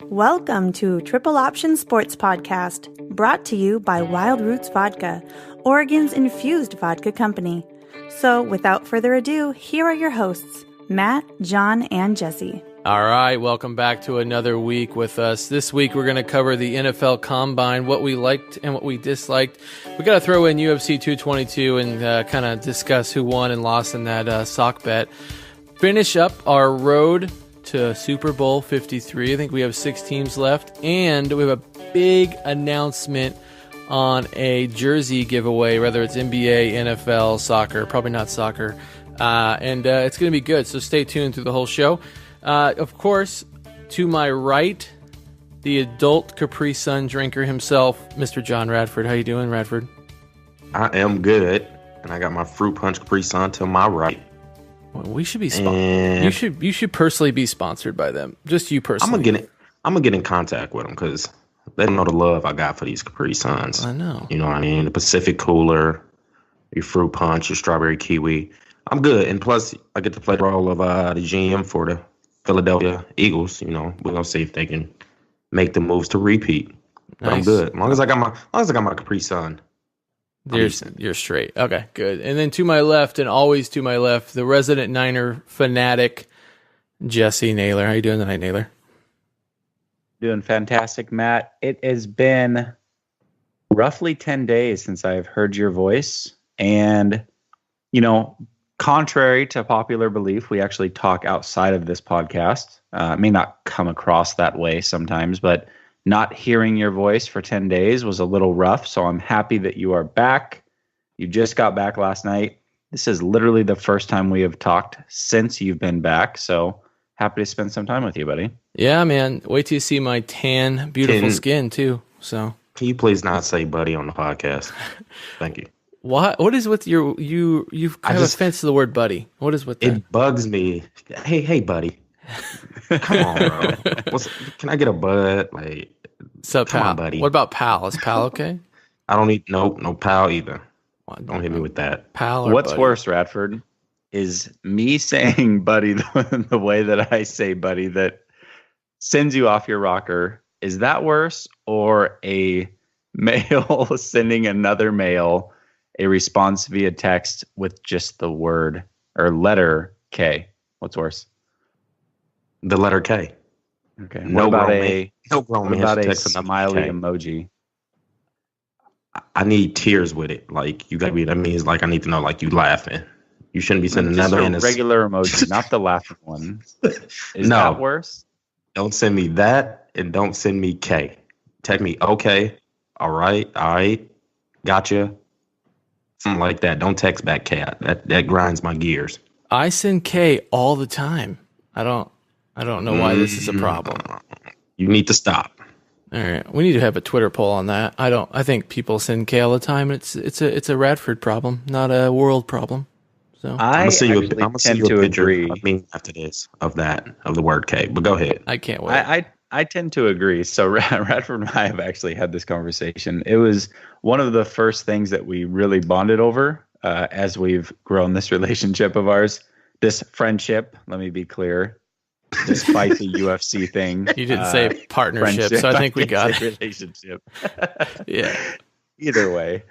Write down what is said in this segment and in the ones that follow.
Welcome to Triple Option Sports Podcast, brought to you by Wild Roots Vodka, Oregon's infused vodka company. So, without further ado, here are your hosts, Matt, John, and Jesse. All right, welcome back to another week with us. This week we're going to cover the NFL Combine, what we liked and what we disliked. We got to throw in UFC 222 and kind of discuss who won and lost in that sock bet. Finish up our road to Super Bowl 53. I think we have 6 teams left, and we have a big announcement on a jersey giveaway, whether it's NBA, NFL, soccer, probably not soccer, and it's going to be good, so stay tuned through the whole show. Of course, to my right, the adult Capri Sun drinker himself, Mr. John Radford. How you doing, Radford? I am good, and I got my fruit punch Capri Sun to my right. Well, we should be sponsored. You should personally be sponsored by them. Just you personally. I'm gonna get in contact with them because they don't know the love I got for these Capri Suns. I know. You know what I mean? The Pacific Cooler, your fruit punch, your strawberry kiwi. I'm good, and plus I get to play the role of the GM for the Philadelphia Eagles. You know, we're gonna see if they can make the moves to repeat. But I'm good. As long as I got my Capri Sun. You're straight. Okay, good. And then to my left, and always to my left, the resident Niner fanatic, Jesse Naylor. How you doing tonight, Naylor? Doing fantastic, Matt. It has been roughly 10 days since I've heard your voice. And, you know, contrary to popular belief, we actually talk outside of this podcast. It may not come across that way sometimes, but not hearing your voice for 10 days was a little rough. So I'm happy that you are back. You just got back last night. This is literally the first time we have talked since you've been back. So happy to spend some time with you, buddy. Yeah, man. Wait till you see my tan, beautiful skin too. So can you please not say buddy on the podcast? Thank you. What is with you have offense to the word buddy? What is with that? It bugs me. Hey, buddy. Come on, bro. Can I get a bud? Like, so come pal. on, buddy. What about pal? Is pal okay? I don't need no pal either. Don't hit me with that. Pal or What's buddy? worse, Radford, is me saying buddy the way that I say buddy that sends you off your rocker. Is that worse, or a male sending another male a response via text with just the word or letter K? What's worse? The letter K. Okay. What about a text smiley emoji? I need tears with it. Like, you gotta be. That means like I need to know like you laughing. You shouldn't be sending just another a regular emoji, not the laughing one. Is No. that worse? Don't send me that, and don't send me K. Text me okay, all right, gotcha, something like that. Don't text back K. That grinds my gears. I send K all the time. I don't know why this is a problem. You need to stop. All right, we need to have a Twitter poll on that. I think people send K all the time. It's a Radford problem, not a world problem. So I tend to agree. Of me after this of the word K. But go ahead. I can't wait. I tend to agree. So Radford and I have actually had this conversation. It was one of the first things that we really bonded over as we've grown this relationship of ours, this friendship. Let me be clear. Despite the UFC thing, you didn't say partnership, so I think we got it. Relationship. Yeah. Either way,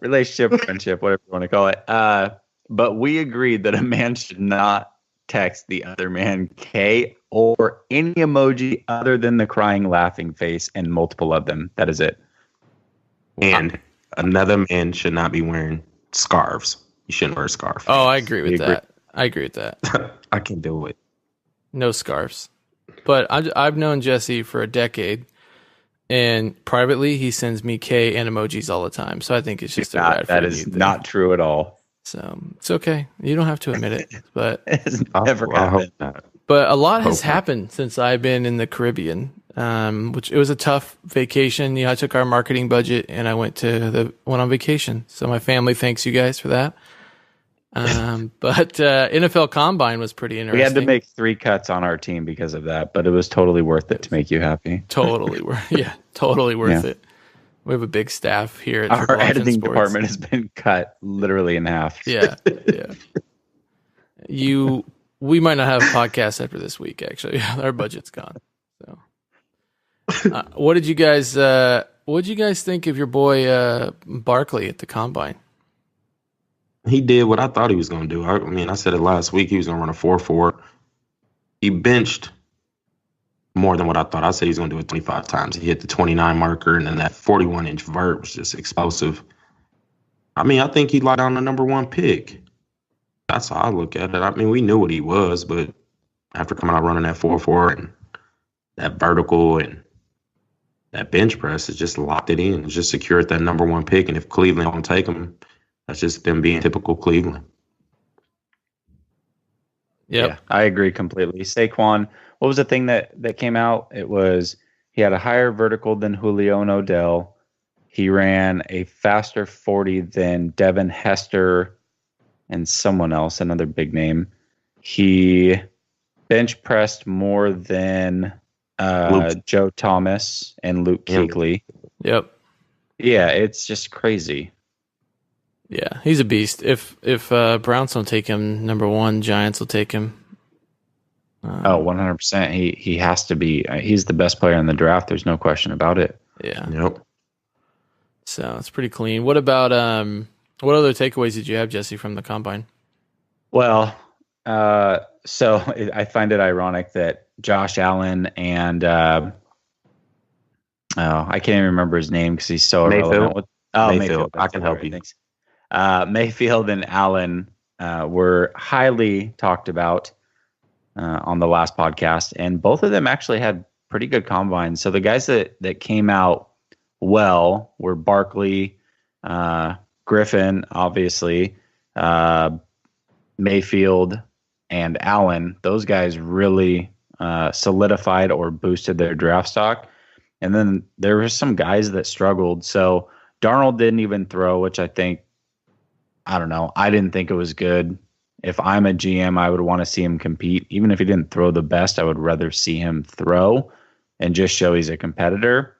relationship, friendship, whatever you want to call it. But we agreed that a man should not text the other man K or any emoji other than the crying, laughing face and multiple of them. That is it. And another man should not be wearing scarves. You shouldn't wear a scarf. Oh, I agree with that. I agree with that. I can do it. No scarves. But I've known Jesse for a decade, and privately he sends me K and emojis all the time. So I think it's just that is not true at all. So it's okay. You don't have to admit it, but it's never happened. But a lot has happened since I've been in the Caribbean. Which it was a tough vacation. I took our marketing budget and I went on vacation. So my family thanks you guys for that. But NFL Combine was pretty interesting. We had to make 3 cuts on our team because of that, but it was totally worth it to make you happy. Totally worth it. We have a big staff here at our editing department has been cut literally in half. Yeah. We might not have podcasts after this week, actually. Our budget's gone. So What did you guys think of your boy Barkley at the combine? He did what I thought he was going to do. I mean, I said it last week. He was going to run a 4.4. He benched more than what I thought. I said he was going to do it 25 times. He hit the 29 marker, and then that 41-inch vert was just explosive. I mean, I think he locked down the number one pick. That's how I look at it. I mean, we knew what he was, but after coming out running that 4.4 and that vertical and that bench press, it just locked it in. It just secured that number one pick. And if Cleveland don't take him, that's just them being typical Cleveland. Yep. Yeah, I agree completely. Saquon, what was the thing that came out? It was he had a higher vertical than Julio and Odell. He ran a faster 40 than Devin Hester and someone else, another big name. He bench pressed more than Joe Thomas and Luke Kuechly. Yep. Yeah, it's just crazy. Yeah, he's a beast. If Browns don't take him, number one, Giants will take him. 100%. He has to be. He's the best player in the draft. There's no question about it. Yeah. Yep. So it's pretty clean. What about what other takeaways did you have, Jesse, from the combine? Well, so I find it ironic that Josh Allen and I can't even remember his name because he's so irrelevant. Mayfield. I can help you. Thanks. Mayfield and Allen were highly talked about on the last podcast, and both of them actually had pretty good combines. So the guys that came out well were Barkley, Griffin, obviously, Mayfield, and Allen. Those guys really solidified or boosted their draft stock. And then there were some guys that struggled. So Darnold didn't even throw, which I don't know. I didn't think it was good. If I'm a GM, I would want to see him compete. Even if he didn't throw the best, I would rather see him throw and just show he's a competitor.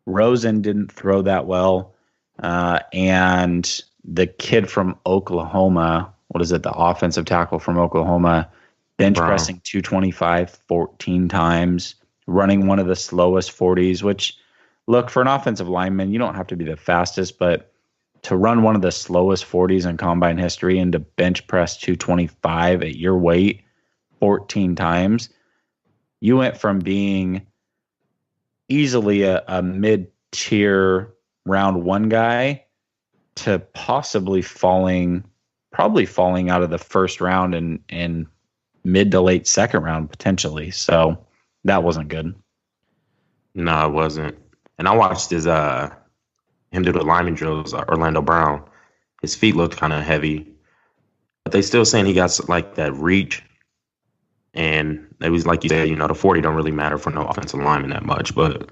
Rosen didn't throw that well. And the kid from Oklahoma, the offensive tackle from Oklahoma, bench pressing 225 14 times, running one of the slowest 40s, which, look, for an offensive lineman, you don't have to be the fastest, but to run one of the slowest 40s in combine history and to bench press 225 at your weight 14 times, you went from being easily a mid-tier round one guy to possibly falling out of the first round and mid to late second round potentially. So that wasn't good. No, it wasn't. And I watched him do the lineman drills, Orlando Brown. His feet looked kind of heavy, but they still saying he got like that reach. And it was like you said, the 40 don't really matter for no offensive lineman that much. But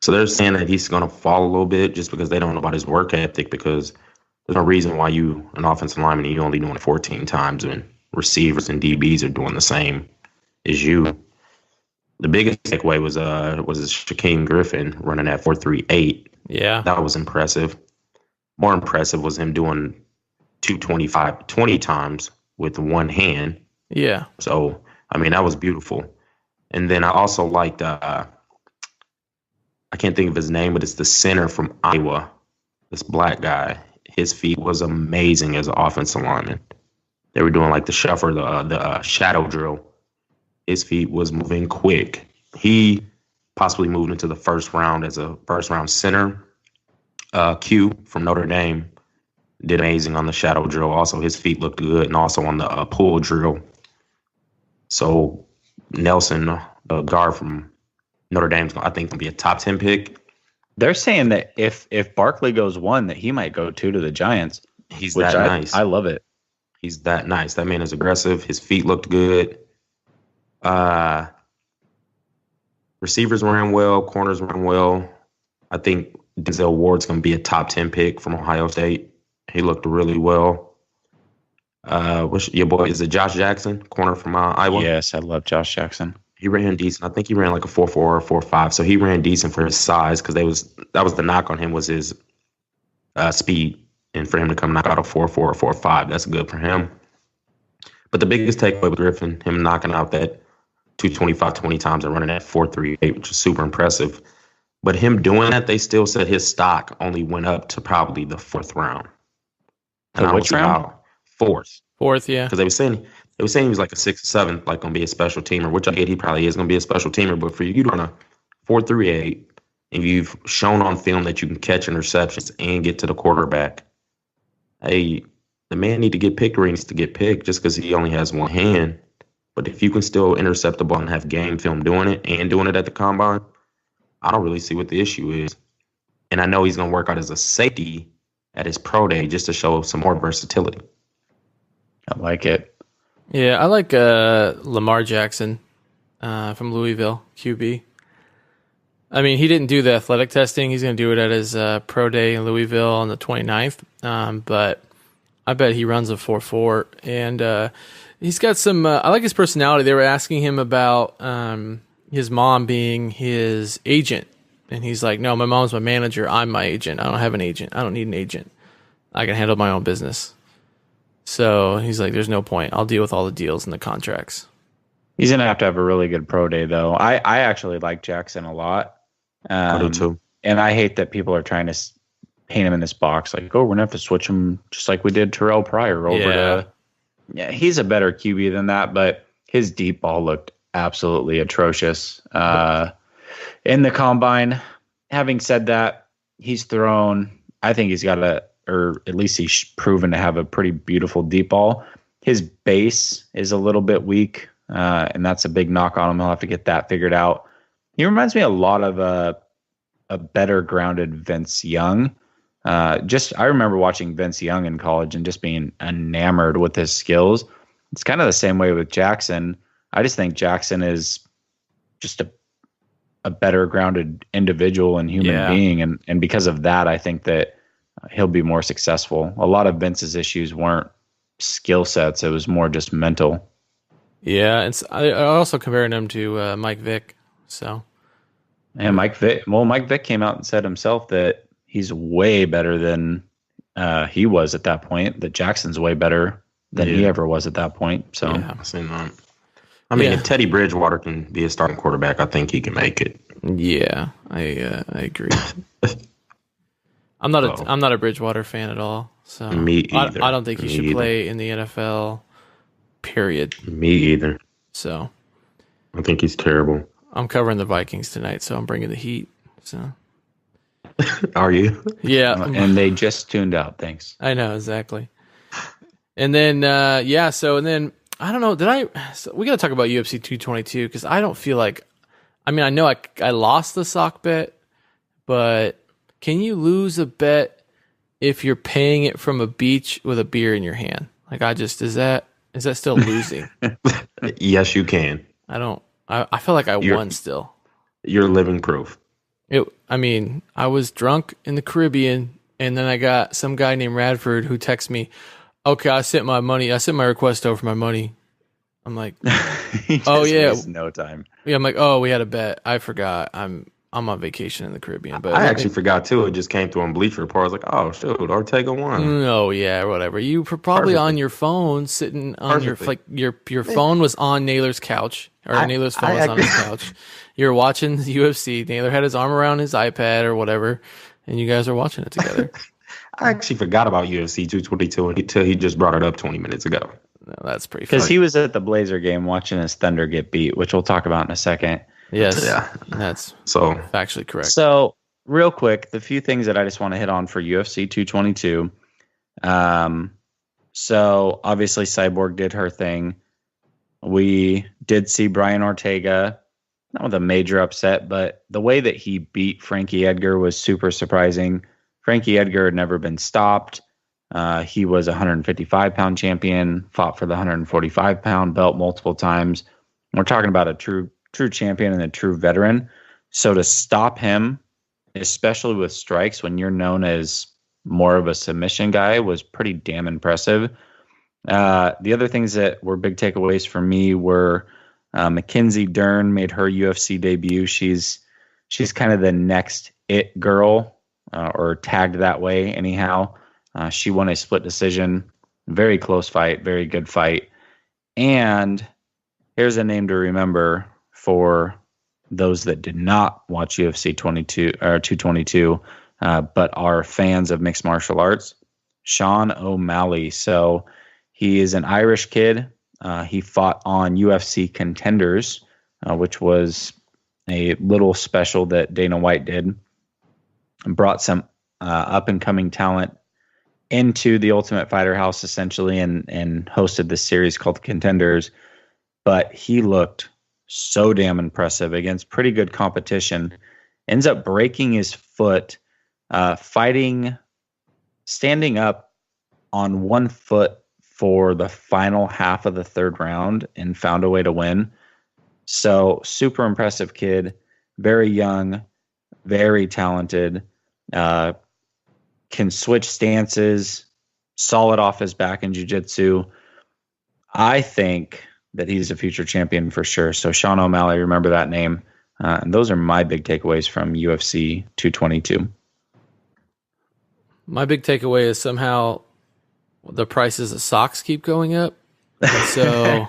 so they're saying that he's going to fall a little bit just because they don't know about his work ethic, because there's no reason why you, an offensive lineman, you only doing it 14 times when receivers and DBs are doing the same as you. The biggest takeaway was Shaquem Griffin running at 4.38. Yeah. That was impressive. More impressive was him doing 225 20 times with one hand. Yeah. So, I mean, that was beautiful. And then I also liked, I can't think of his name, but it's the center from Iowa, this black guy. His feet was amazing as an offensive lineman. They were doing like the shuffle, the shadow drill. His feet was moving quick. He possibly moved into the first round as a first-round center. Q from Notre Dame did amazing on the shadow drill. Also, his feet looked good, and also on the pull drill. So Nelson, the guard from Notre Dame, I think, going to be a top 10 pick. They're saying that if Barkley goes 1, that he might go 2 to the Giants. He's that nice. I love it. He's that nice. That man is aggressive. His feet looked good. Receivers ran well. Corners ran well. I think Denzel Ward's going to be a top 10 pick from Ohio State. He looked really well. What's your boy? Is it Josh Jackson, corner from Iowa? Yes, I love Josh Jackson. He ran decent. I think he ran like a 4.4 or 4.5. So he ran decent for his size, because that was the knock on him, was his speed. And for him to come knock out a 4.4 or 4.5, that's good for him. But the biggest takeaway with Griffin, him knocking out that 225 20 times and running at 4.38, which is super impressive. But him doing that, they still said his stock only went up to probably the 4th round. And So which round? Fourth. Fourth, yeah. Because they were saying he was like a 6 or 7, like gonna be a special teamer, which I get he probably is gonna be a special teamer. But for you to run a 4.38 and you've shown on film that you can catch interceptions and get to the quarterback, hey, the man need to get picked where he needs to get picked just because he only has one hand. But if you can still intercept the ball and have game film doing it and doing it at the combine, I don't really see what the issue is. And I know he's gonna work out as a safety at his pro day just to show some more versatility. I like it. Yeah, I like Lamar Jackson from Louisville, QB. I mean, he didn't do the athletic testing. He's going to do it at his pro day in Louisville on the 29th. But I bet he runs a 4.4. And he's got some I like his personality. They were asking him about his mom being his agent. And he's like, no, my mom's my manager. I'm my agent. I don't have an agent. I don't need an agent. I can handle my own business. So he's like, there's no point. I'll deal with all the deals and the contracts. He's going to have a really good pro day, though. I actually like Jackson a lot. I do too. And I hate that people are trying to paint him in this box. Like, oh, we're going to have to switch him just like we did Terrell Pryor over to. Yeah, he's a better QB than that, but his deep ball looked absolutely atrocious in the combine. Having said that, he's thrown, I think he's got or at least he's proven to have a pretty beautiful deep ball. His base is a little bit weak, and that's a big knock on him. He'll have to get that figured out. He reminds me a lot of a better grounded Vince Young. I remember watching Vince Young in college and just being enamored with his skills. It's kind of the same way with Jackson. I just think Jackson is just a better grounded individual and human being. And because of that, I think that he'll be more successful. A lot of Vince's issues weren't skill sets. It was more just mental. Yeah. And I also comparing him to Mike Vick. So. And Mike Vick came out and said himself that he's way better than he was at that point, that Jackson's way better than he ever was at that point. So I've seen that. I mean, if Teddy Bridgewater can be a starting quarterback, I think he can make it. Yeah, I agree. I'm not a Bridgewater fan at all. So Me either. I don't think he should play in the NFL. Period. Me either. So I think he's terrible. I'm covering the Vikings tonight, so I'm bringing the heat. So are you? Yeah, and they just tuned out. Thanks. I know exactly. And then and then I don't know. We got to talk about UFC 222 because I don't feel like. I mean, I know I lost the sock bet, but can you lose a bet if you're paying it from a beach with a beer in your hand? Like, is that still losing? Yes, you can. I feel like I won still. You're living proof. I was drunk in the Caribbean, and then I got some guy named Radford who texted me, okay, I sent my request over for my money. I'm like, oh yeah, no time. Yeah, I'm like, oh, we had a bet. I forgot. I'm on vacation in the Caribbean. But I actually forgot too. It just came through on Bleacher Report. I was like, oh shoot, Ortega won. No, yeah, whatever. You were probably on your phone, sitting on your phone was on Naylor's couch, or Naylor's phone was on his couch. You're watching the UFC. Naylor had his arm around his iPad or whatever, and you guys are watching it together. I actually forgot about UFC 222 until he just brought it up 20 minutes ago. No, that's pretty funny. Because he was at the Blazer game watching his Thunder get beat, which we'll talk about in a second. Yes, yeah, that's so factually correct. So, real quick, the few things that I just want to hit on for UFC 222. So, obviously, Cyborg did her thing. We did see Brian Ortega, not with a major upset, but the way that he beat Frankie Edgar was super surprising. Frankie Edgar had never been stopped. He was a 155-pound champion, fought for the 145-pound belt multiple times. We're talking about a true champion and a true veteran. So to stop him, especially with strikes when you're known as more of a submission guy, was pretty damn impressive. The other things that were big takeaways for me were Mackenzie Dern made her UFC debut. She's kind of the next it girl, or tagged that way anyhow. She won a split decision, very close fight, very good fight. And Here's a name to remember for those that did not watch UFC 22 or 222, but are fans of mixed martial arts. Sean O'Malley. So he is an Irish kid. He fought on UFC Contenders, which was a little special that Dana White did, and brought some up and coming talent into the Ultimate Fighter house essentially, and hosted this series called Contenders. But he looked so damn impressive against pretty good competition. Ends up breaking his foot, standing up on one foot for the final half of the third round, and found a way to win. So super impressive kid, very young, very talented, can switch stances, solid off his back in jiu-jitsu. I think that he's a future champion for sure. So Sean O'Malley, remember that name. And those are my big takeaways from UFC 222. My big takeaway is somehow the prices of socks keep going up. And so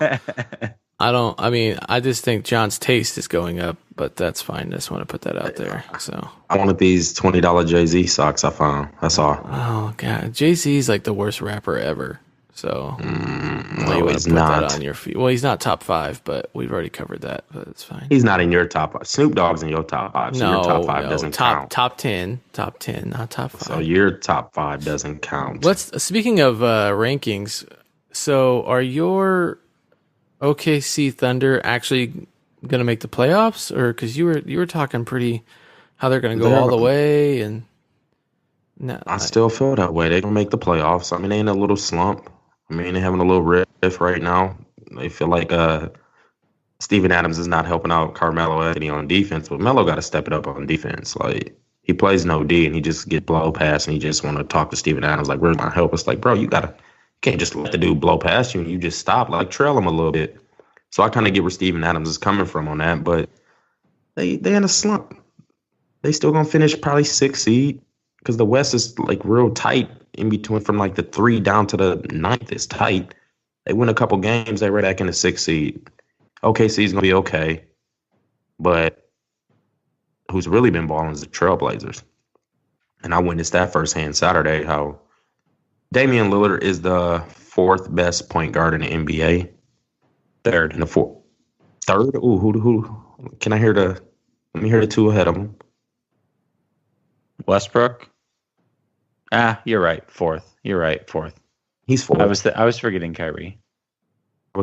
I just think John's taste is going up, but that's fine. I just want to put that out there. So I wanted these $20 Jay-Z socks I found. That's all. Oh God, Jay-Z is like the worst rapper ever. So no, he's not. That on your feet. Well, he's not top 5, but we've already covered that. But it's fine. He's not in your top 5. Snoop Dogg's in your top 5. So your top 5 doesn't count. Top 10, not top 5. So your top 5 doesn't count. Speaking of rankings, so are your OKC Thunder actually going to make the playoffs, or because you were talking pretty how they're going to go all the way, and no, I still feel that way. They're going to make the playoffs. I mean, they in a little slump. I mean, they're having a little riff right now. They feel like Steven Adams is not helping out Carmelo Anthony on defense, but Melo got to step it up on defense. Like, he plays no D, and he just get blow past, and he just want to talk to Steven Adams like, where's my help? It's like, bro, you can't just let the dude blow past you and you just stop. Like, trail him a little bit. So I kind of get where Steven Adams is coming from on that, but they in a slump. They still going to finish probably 6th seed because the West is, like, real tight. In between from like the 3 down to the 9th is tight. They win a couple games, they right back in the 6th seed. OKC is gonna be okay, but who's really been balling is the Trailblazers. And I witnessed that firsthand Saturday. How Damian Lillard is the 4th best point guard in the NBA. 3rd and the 4th. 3rd? Ooh, who? Can I hear the? Let me hear the 2 ahead of him. Westbrook. You're right. 4th. You're right. 4th. He's 4th. I was forgetting Kyrie.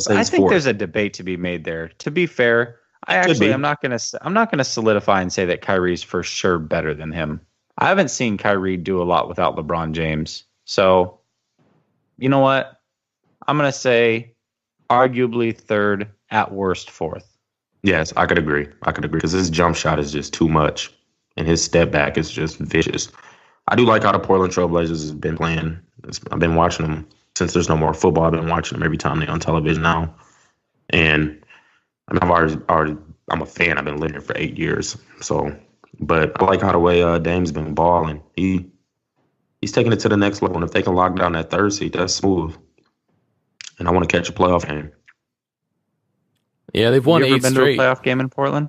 I think there's a debate to be made there. To be fair, I'm not gonna solidify and say that Kyrie's for sure better than him. I haven't seen Kyrie do a lot without LeBron James. So, you know what? I'm gonna say arguably 3rd, at worst 4th. Yes, I could agree because his jump shot is just too much, and his step back is just vicious. I do like how the Portland Trailblazers has been playing. I've been watching them since there's no more football. I've been watching them every time they're on television now. And I mean, I'm a fan. I've been living here for 8 years. So, but I like how the way Dame's been balling. He's taking it to the next level. And if they can lock down that 3rd seed, that's smooth. And I want to catch a playoff game. Yeah, they've won 8 straight. Have you ever been to a playoff game in Portland?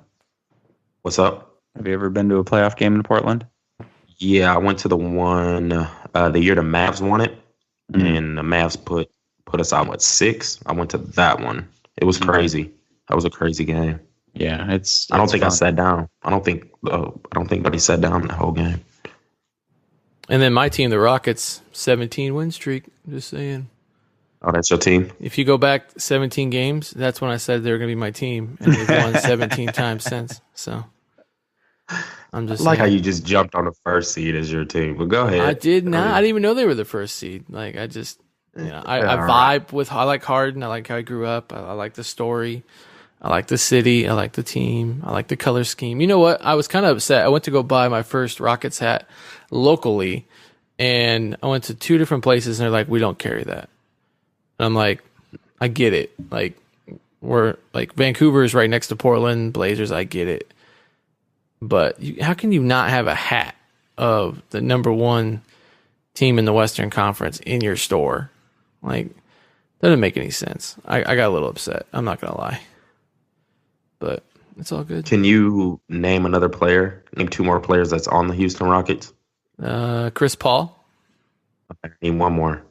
What's up? Have you ever been to a playoff game in Portland? Yeah, I went to the one the year the Mavs won it, and the Mavs put us out 6. I went to that one. It was crazy. That was a crazy game. Yeah, I don't think fun. I sat down. I don't think anybody sat down the whole game. And then my team, the Rockets, 17 win streak. Just saying. Oh, that's your team? If you go back 17 games, that's when I said they were going to be my team, and they've won 17 times since. So. I'm just like how you just jumped on the 1st seed as your team. But go ahead. I did not. I didn't even know they were the 1st seed. Like I just, I vibe with. I like Harden. I like how he grew up. I like the story. I like the city. I like the team. I like the color scheme. You know what? I was kind of upset. I went to go buy my first Rockets hat locally, and I went to 2 different places, and they're like, "We don't carry that." And I'm like, I get it. Like we're like Vancouver is right next to Portland Blazers. I get it. But how can you not have a hat of the number 1 team in the Western Conference in your store? Like, doesn't make any sense. I got a little upset. I'm not going to lie. but it's all good. Can you name another player? Name two more players that's on the Houston Rockets. Chris Paul. Okay, name one more.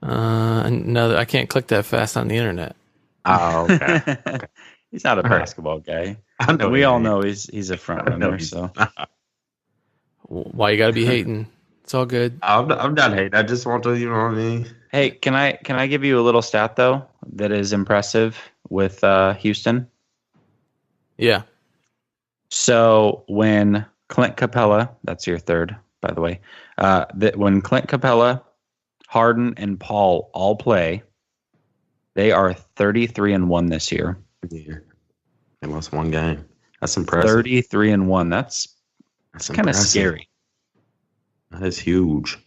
Another. I can't click that fast on the internet. Oh, okay. Okay. He's not a All right. basketball guy. I know We he all ain't. know he's a front runner. So Why you got to be hating? It's all good. I'm not hating. I just want to, you know what I mean? hey, can I give you a little stat though that is impressive with Houston? Yeah. So when Clint Capella, that's your third, by the way, when Clint Capella, Harden, and Paul all play, they are 33-1 this year. Yeah. They lost one game. That's impressive. 33-1. That's That's kind of impressive. scary. That is huge.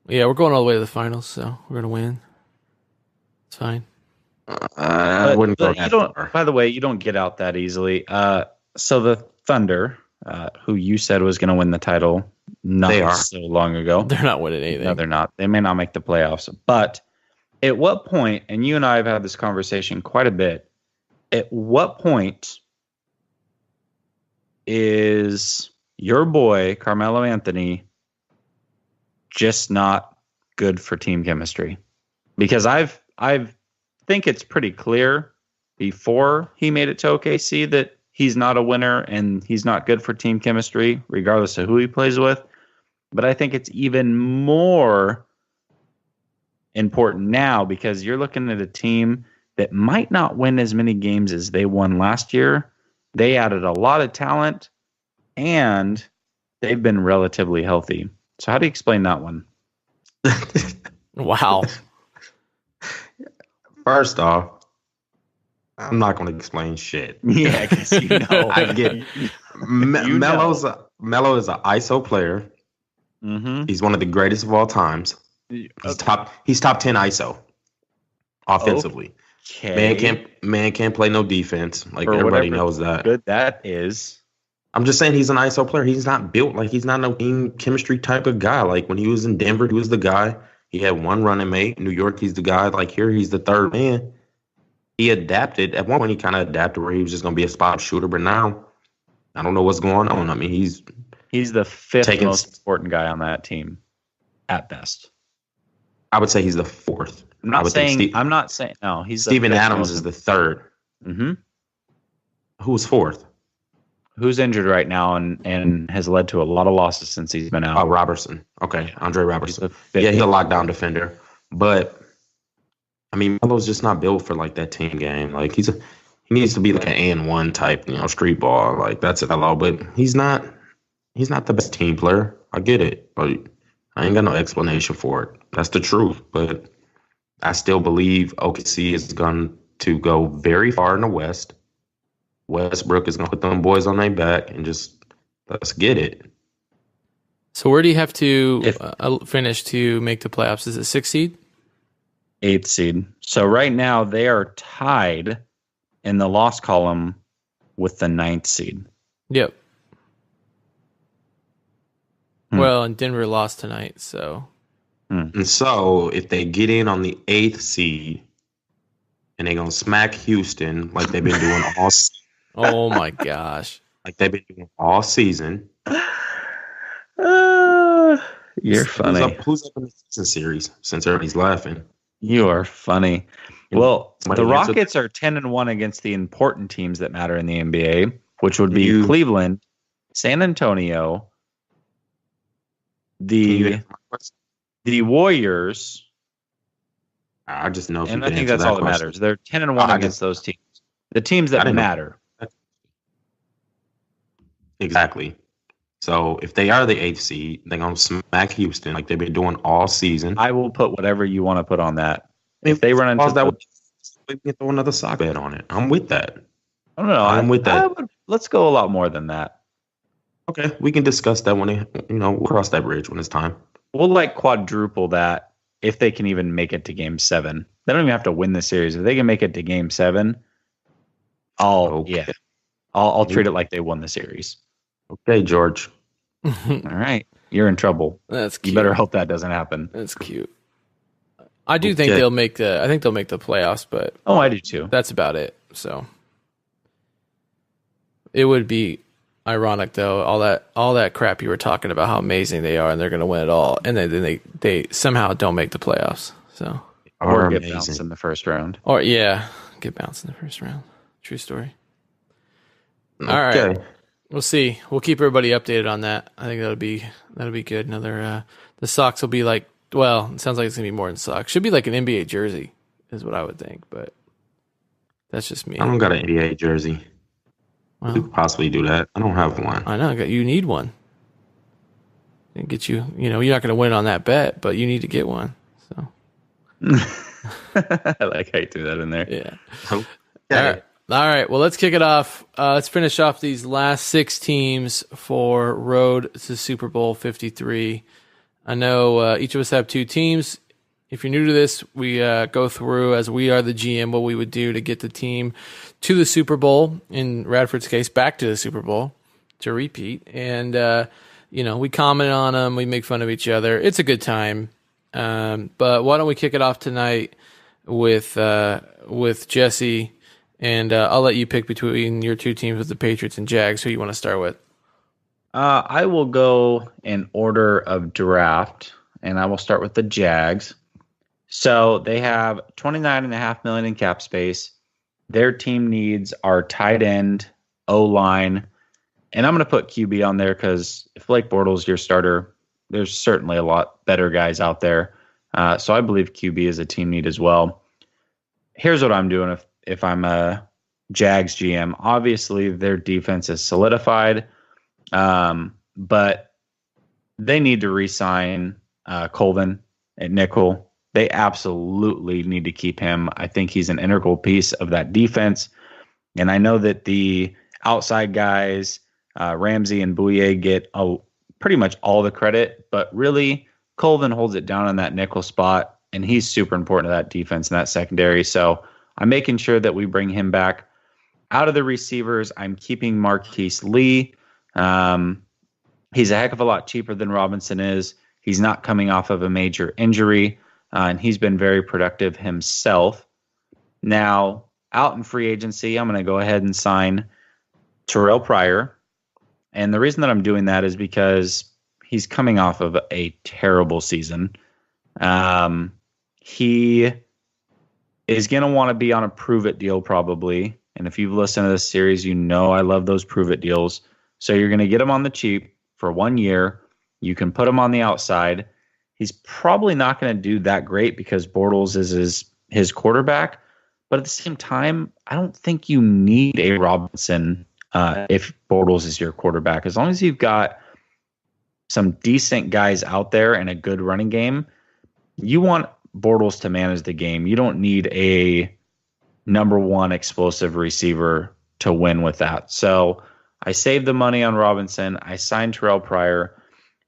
Yeah, we're going all the way to the finals, so we're gonna win. It's fine. I wouldn't go But that you don't. far. By the way, you don't get out that easily. So the Thunder, who you said was going to win the title, not They are. so long ago. They're not winning anything. No, they're not. They may not make the playoffs. But at what point? And you and I have had this conversation quite a bit. At what point is your boy Carmelo Anthony just not good for team chemistry? Because I've think it's pretty clear before he made it to OKC that he's not a winner and he's not good for team chemistry, regardless of who he plays with. But I think it's even more important now because you're looking at a team that might not win as many games as they won last year. They added a lot of talent and they've been relatively healthy. So how do you explain that one? Wow. First off, I'm not going to explain shit. Yeah, because you know. I get it. Melo is an ISO player. Mm-hmm. He's one of the greatest of all times. He's top 10 ISO offensively. Okay. Man can't play no defense. Like For everybody whatever knows that. good that is. I'm just saying he's an ISO player. He's not built like he's not no team chemistry type of guy. Like when he was in Denver, he was the guy. He had one running mate. In New York, he's the guy. Like here, he's the third man. He adapted. At one point, he kind of adapted where he was just going to be a spot shooter. But now, I don't know what's going on. I mean, he's the fifth taking- most important guy on that team, at best. I would say he's the fourth. I'm I not would think saying. I'm not saying. No, he's Steven Adams is the third. Mm-hmm. Who's fourth? Who's injured right now and has led to a lot of losses since he's been out. Oh, Robertson. Okay, Andre He's Robertson. the fifth. Yeah, he's a lockdown defender. But I mean, Melo's just not built for like that team game. Like he needs to be like an and one type, street ball. Like that's Melo, but he's not the best team player. I get it. Like I ain't got no explanation for it. That's the truth. But I still believe OKC is going to go very far in the West. Westbrook is going to put them boys on their back and just let's get it. So where do you have to finish to make the playoffs? Is it 6th seed? 8th seed. So right now they are tied in the loss column with the 9th seed. Yep. Hmm. Well, and Denver lost tonight, so And so if they get in on the 8th seed and they're going to smack Houston like they've been doing all oh my gosh. season. You're funny. Who's up in the season series since everybody's laughing? You are funny. Well, Somebody the answer- Rockets are 10-1 against the important teams that matter in the NBA, which would be You- Cleveland, San Antonio, the Warriors, I just know if and you I can think answer that's all that question. matters. They're 10-1 I against just- those teams. The teams I that didn't know. matter. Exactly. So if they are the 8th seed, they're going to smack Houston like they've been doing all season. I will put whatever you want to put on that. If they run into Pause that, the- we can throw another sock bet on it. I'm with that. I don't know. I'm with that. Let's go a lot more than that. Okay, we can discuss that when we'll cross that bridge when it's time. We'll like quadruple that if they can even make it to game 7. They don't even have to win the series. If they can make it to game 7, I'll treat it like they won the series. Okay, George. All right. You're in trouble. That's You cute. better hope that doesn't happen. That's cute. I do think Okay. they'll make the playoffs, but Oh, I do too. that's about it. So It would be ironic though, all that crap you were talking about, how amazing they are and they're going to win it all, and then they somehow don't make the playoffs. So or get bounced in the first round. Or get bounced in the first round. True story. Okay. All right, we'll see. We'll keep everybody updated on that. I think that'll be good. Another the socks will be like, well, it sounds like it's gonna be more than socks. Should be like an NBA jersey, is what I would think, but that's just me. I don't got an NBA jersey. Well, We could possibly do that. I don't have one. I know you need one. And get you know, you're not going to win on that bet, but you need to get one. So I like how you threw that in there. yeah. Okay. All right. Well, let's kick it off. Let's finish off these last 6 teams for Road to Super Bowl 53. I know each of us have 2 teams. If you're new to this, we go through, as we are the GM, what we would do to get the team to the Super Bowl, in Radford's case, back to the Super Bowl to repeat. And, we comment on them. We make fun of each other. It's a good time. But why don't we kick it off tonight with Jesse, and I'll let you pick between your 2 teams with the Patriots and Jags. Who you want to start with? I will go in order of draft, and I will start with the Jags. So they have $29.5 million in cap space. Their team needs are tight end, O-line, and I'm going to put QB on there because if Blake Bortles your starter, there's certainly a lot better guys out there. So I believe QB is a team need as well. Here's what I'm doing if I'm a Jags GM. Obviously, their defense is solidified, but they need to re-sign Colvin at nickel. They absolutely need to keep him. I think he's an integral piece of that defense. And I know that the outside guys, Ramsey and Bouye, get pretty much all the credit, but really Colvin holds it down on that nickel spot, and he's super important to that defense and that secondary. So I'm making sure that we bring him back. Out of the receivers, I'm keeping Marquise Lee. He's a heck of a lot cheaper than Robinson is. He's not coming off of a major injury. And he's been very productive himself. Now, out in free agency, I'm going to go ahead and sign Terrell Pryor. And the reason that I'm doing that is because he's coming off of a terrible season. He is going to want to be on a prove-it deal probably. And if you've listened to this series, you know I love those prove-it deals. So you're going to get him on the cheap for 1 year. You can put him on the outside. He's probably not going to do that great because Bortles is his quarterback. But at the same time, I don't think you need a Robinson if Bortles is your quarterback. As long as you've got some decent guys out there and a good running game, you want Bortles to manage the game. You don't need a number 1 explosive receiver to win with that. So I saved the money on Robinson. I signed Terrell Pryor.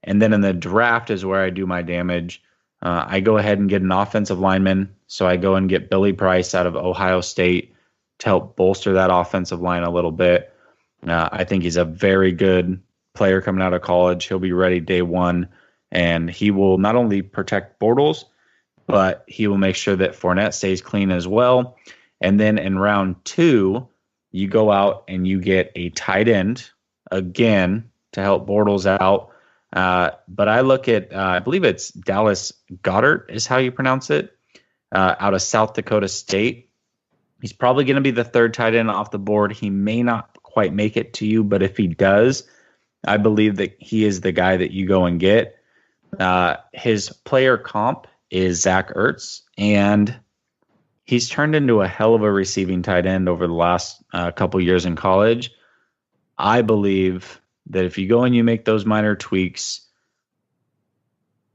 And then in the draft is where I do my damage. I go ahead and get an offensive lineman. So I go and get Billy Price out of Ohio State to help bolster that offensive line a little bit. I think he's a very good player coming out of college. He'll be ready day 1. And he will not only protect Bortles, but he will make sure that Fournette stays clean as well. And then in round 2, you go out and you get a tight end, again, to help Bortles out. But I look at, I believe it's Dallas Goedert is how you pronounce it, out of South Dakota State. He's probably going to be the 3rd tight end off the board. He may not quite make it to you, but if he does, I believe that he is the guy that you go and get. His player comp is Zach Ertz, and he's turned into a hell of a receiving tight end over the last couple years in college. I believe that if you go and you make those minor tweaks,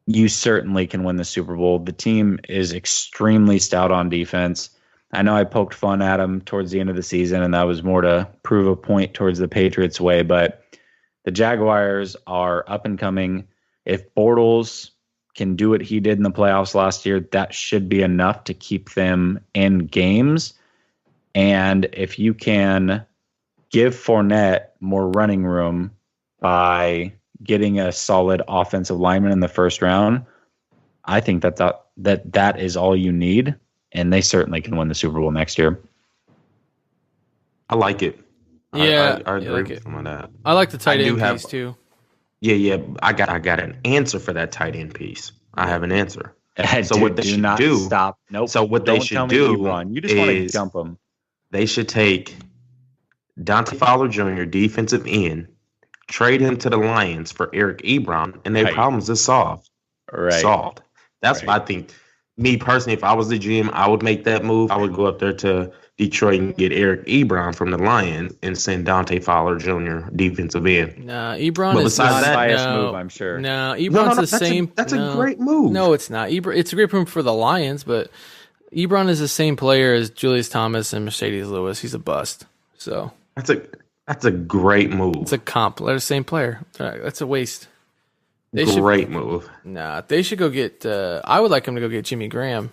you certainly can win the Super Bowl. The team is extremely stout on defense. I know I poked fun at them towards the end of the season, and that was more to prove a point towards the Patriots' way, but the Jaguars are up and coming. If Bortles can do what he did in the playoffs last year, that should be enough to keep them in games. And if you can give Fournette more running room by getting a solid offensive lineman in the first round, I think that is all you need, and they certainly can win the Super Bowl next year. I like it. Yeah, I agree like with some of that. I like the tight I do end have- piece too. Yeah. I got an answer for that tight end piece. I have an answer. So Dude, what they do should not do? stop. Nope. So what they Don't tell should me do Ebron. You just want to is jump them. they should take Dante Fowler Jr., defensive end, trade him to the Lions for Eric Ebron, and their Right. problems is solved. Right. Solved. That's Right. what I think. Me personally, if I was the GM, I would make that move. I would go up there to Detroit and get Eric Ebron from the Lions and send Dante Fowler Jr. defensive end. Nah, Ebron But is besides not, that- Biased no, move, I'm sure. No, Ebron's the same. That's no. a great move. No, it's not. It's a great move for the Lions, but Ebron is the same player as Julius Thomas and Mercedes Lewis. He's a bust. So that's a great move. it's a comp. They're the same player. That's a waste. Great move. Nah, they should go get. I would like them to go get Jimmy Graham.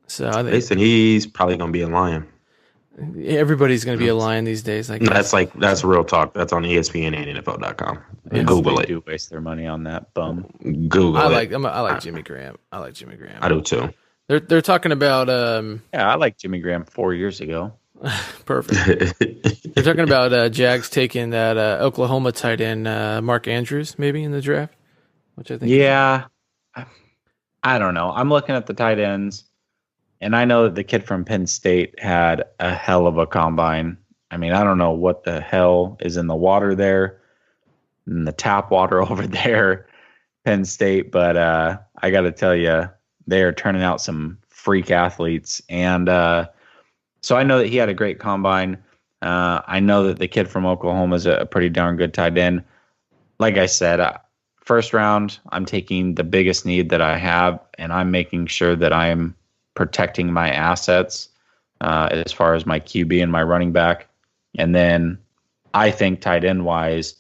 So I They think said he's probably going to be a Lion. everybody's going to be a Lion these days. I guess. That's real talk. That's on ESPN and NFL.com. Yeah. Google They it. do waste their money on that bum. Google I it. like Jimmy Graham. I like Jimmy Graham. I do too. They're talking about Yeah, I liked Jimmy Graham 4 years ago. perfect. They're talking about Jags taking that Oklahoma tight end Mark Andrews maybe in the draft, which I think. Yeah. I don't know. I'm looking at the tight ends, and I know that the kid from Penn State had a hell of a combine. I mean, I don't know what the hell is in the water there, in the tap water over there, Penn State, but I got to tell you, they're turning out some freak athletes. And so I know that he had a great combine. I know that the kid from Oklahoma is a pretty darn good tight end. Like I said, first round, I'm taking the biggest need that I have, and I'm making sure that I'm protecting my assets as far as my QB and my running back. And then I think tight end wise,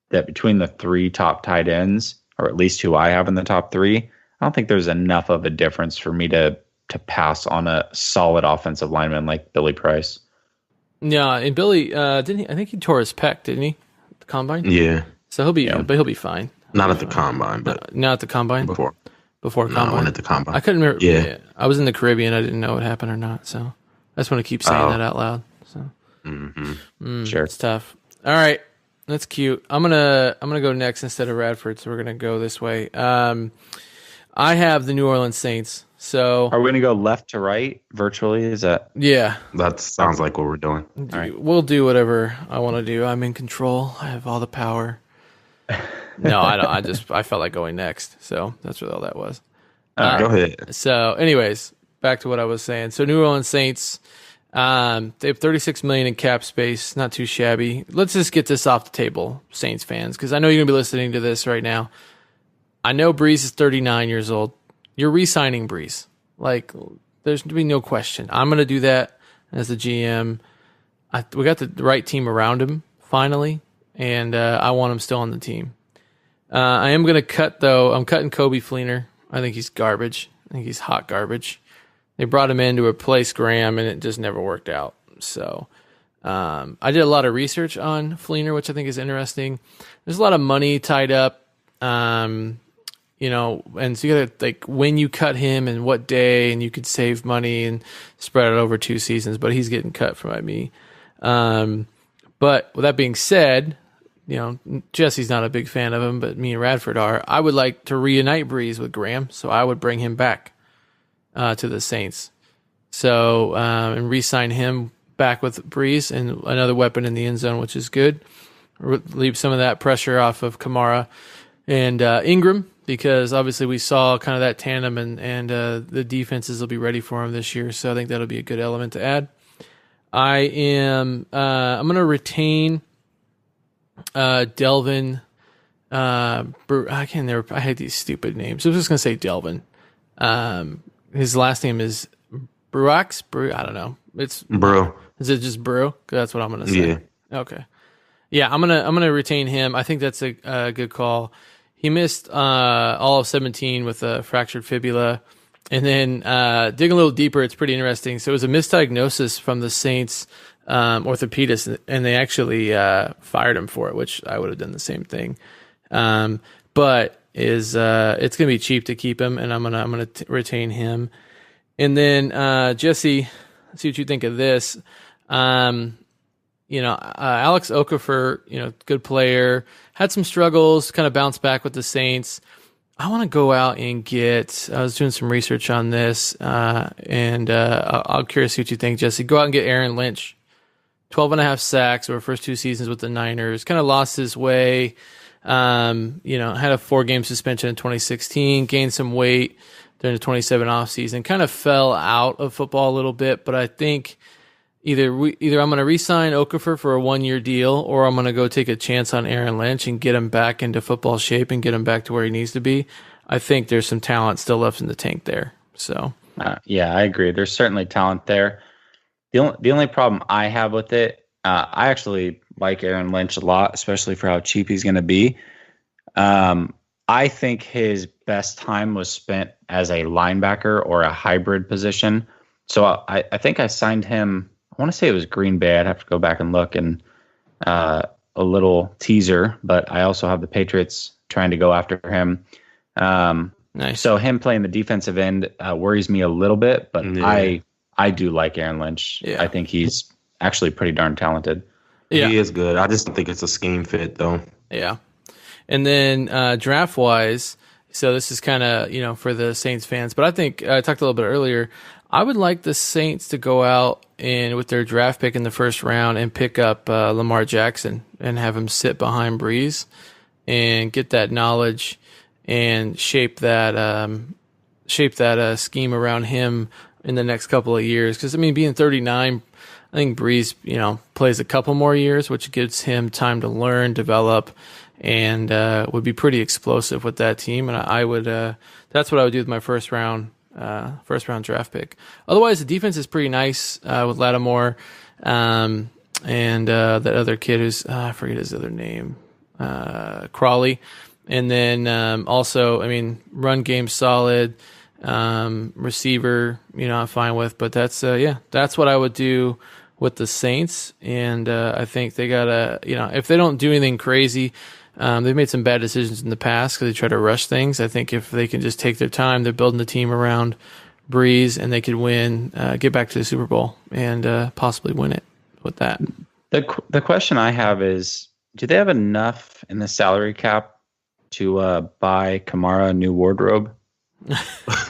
that between the three top tight ends, or at least who I have in the top three, I don't think there's enough of a difference for me to pass on a solid offensive lineman like Billy Price. Yeah, and Billy didn't he? I think he tore his pec, didn't he? The combine. Yeah. So he'll be fine. Not at the combine, but Not at the combine. before. Before No, combine. at the combine. I couldn't remember. Yeah. I was in the Caribbean. I didn't know what happened or not. So I just want to keep saying that out loud. So Sure. it's tough. All right, that's cute. I'm gonna go next instead of Radford. So we're gonna go this way. I have the New Orleans Saints. So Are we going to go left to right virtually? Is that yeah, That sounds like what we're doing. right. we'll do whatever I want to do. I'm in control. I have all the power. No, I don't. I felt like going next. So that's what all that was. Go ahead. So, anyways, back to what I was saying. So, New Orleans Saints, they have $36 million in cap space. Not too shabby. Let's just get this off the table, Saints fans, because I know you're gonna be listening to this right now. I know Breeze is 39 years old. You're re-signing Breeze. Like, there's gonna be no question. I'm gonna do that as the GM. We got the right team around him finally, and I want him still on the team. I am gonna cut though. I'm cutting Kobe Fleener. I think he's garbage. I think he's hot garbage. They brought him in to replace Graham, and it just never worked out. So I did a lot of research on Fleener, which I think is interesting. There's a lot of money tied up, and so you gotta like when you cut him and what day, and you could save money and spread it over 2 seasons. But he's getting cut by me. But with that being said, Jesse's not a big fan of him, but me and Radford are. I would like to reunite Breeze with Graham, so I would bring him back to the Saints. So, and re-sign him back with Breeze and another weapon in the end zone, which is good. Leave some of that pressure off of Kamara and Ingram, because obviously we saw kind of that tandem, and the defenses will be ready for him this year. So I think that'll be a good element to add. I'm going to retain Delvin. I hate these stupid names. I was just gonna say Delvin. His last name is Bruax. I don't know. It's Bro. Is it just Brew? That's what I'm gonna say. Yeah. Okay. Yeah, I'm gonna retain him. I think that's a good call. He missed all of 17 with a fractured fibula, and then digging a little deeper, it's pretty interesting. So it was a misdiagnosis from the Saints orthopedist, and they actually fired him for it, which I would have done the same thing. But it's going to be cheap to keep him, and I'm gonna retain him. And then Jesse, see what you think of this. Alex Okafor, good player, had some struggles, kind of bounced back with the Saints. I want to go out and I was doing some research on this, and I'm curious what you think, Jesse. Go out and get Aaron Lynch. 12.5 sacks over first 2 seasons with the Niners. Kind of lost his way. Had a 4-game suspension in 2016, gained some weight during the 27 offseason, kind of fell out of football a little bit, but I think either I'm going to re-sign Okafor for a 1-year deal, or I'm going to go take a chance on Aaron Lynch and get him back into football shape and get him back to where he needs to be. I think there's some talent still left in the tank there. So, yeah, I agree. There's certainly talent there. The only problem I have with it, I actually like Aaron Lynch a lot, especially for how cheap he's going to be. I think his best time was spent as a linebacker or a hybrid position. So I think I signed him. I want to say it was Green Bay. I'd have to go back and look, and a little teaser, but I also have the Patriots trying to go after him. Nice. So him playing the defensive end worries me a little bit, but yeah. I do like Aaron Lynch. Yeah. I think he's actually pretty darn talented. Yeah. He is good. I just don't think it's a scheme fit, though. Yeah. And then draft-wise, so this is kind of, for the Saints fans, but I think I talked a little bit earlier, I would like the Saints to go out and with their draft pick in the first round and pick up Lamar Jackson and have him sit behind Breeze and get that knowledge and shape that scheme around him in the next couple of years. Because, being 39, I think Breeze, plays a couple more years, which gives him time to learn, develop, and would be pretty explosive with that team. And I would that's what I would do with my first round draft pick. Otherwise, the defense is pretty nice with Lattimore and that other kid who's I forget his other name, Crawley. And then also, run game solid, receiver, I'm fine with. But that's what I would do with the Saints. And I think they gotta, if they don't do anything crazy. They've made some bad decisions in the past because they try to rush things. I think if they can just take their time, they're building the team around Breeze, and they could win, get back to the Super Bowl, and possibly win it with that. The question I have is, do they have enough in the salary cap to buy Kamara a new wardrobe?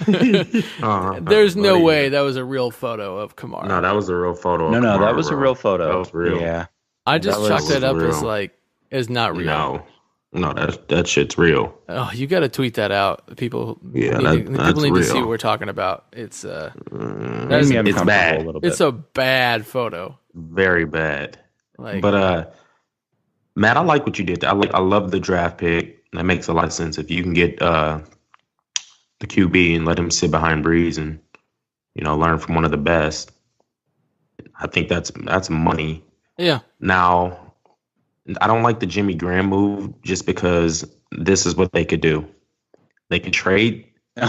There's no way that was a real photo of Kamara. No, that was a real photo. No, that was a real photo. That was real. Yeah, I just chalked that up as not real. No, that shit's real. Oh, you got to tweet that out. People need to see what we're talking about. It's it's bad. A little bit. It's a bad photo. Very bad. But Matt, I like what you did. I love the draft pick. That makes a lot of sense. If you can get the QB and let him sit behind Breeze and learn from one of the best, I think that's money. Yeah. Now, I don't like the Jimmy Graham move just because this is what they could do. They can trade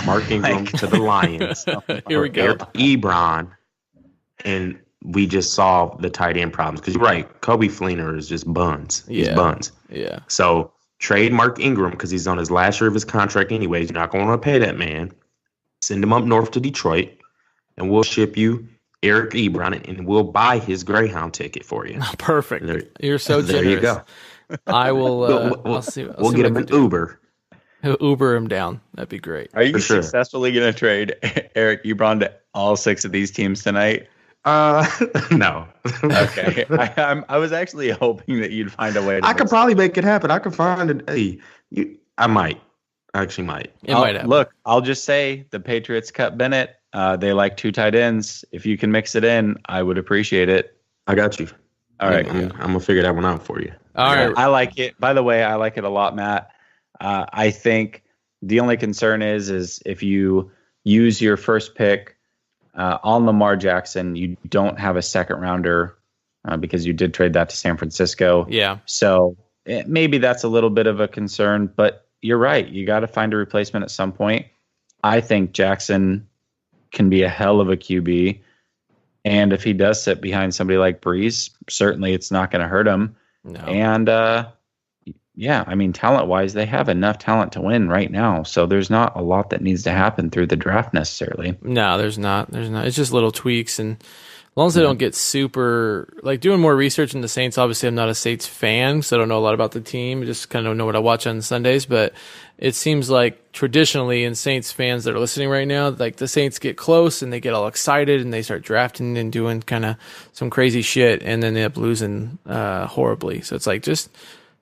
Mark Ingram to the Lions. Here we go. Eric Ebron, and we just solve the tight end problems. Because you're right, Kobe Fleener is just buns. He's buns. Yeah. So trade Mark Ingram because he's on his last year of his contract anyways. You're not going to pay that man. Send him up north to Detroit, and we'll ship you Eric Ebron, and we'll buy his Greyhound ticket for you. Perfect. You're so generous. There you go. I will. We'll get him an Uber. Uber him down. That'd be great. Are you successfully going to trade Eric Ebron to all 6 of these teams tonight? No. Okay. I was actually hoping that you'd find a way. I could probably make it happen. I could find it. Hey, I might. I actually might. It might happen. Look, I'll just say the Patriots cut Bennett. They like 2 tight ends. If you can mix it in, I would appreciate it. I got you. All right. I'm going to figure that one out for you. All right. I like it. By the way, I like it a lot, Matt. I think the only concern is if you use your first pick on Lamar Jackson, you don't have a second rounder because you did trade that to San Francisco. Yeah. So maybe that's a little bit of a concern, but you're right. You got to find a replacement at some point. I think Jackson can be a hell of a QB. And if he does sit behind somebody like Breeze, certainly it's not going to hurt him. No. And talent-wise, they have enough talent to win right now. So there's not a lot that needs to happen through the draft necessarily. No, there's not. It's just little tweaks and long as they don't get super, like, doing more research in the Saints. Obviously, I'm not a Saints fan, so I don't know a lot about the team. I just kind of know what I watch on Sundays. But it seems like traditionally in Saints fans that are listening right now, like the Saints get close and they get all excited and they start drafting and doing kind of some crazy shit, and then they end up losing horribly. So it's like, just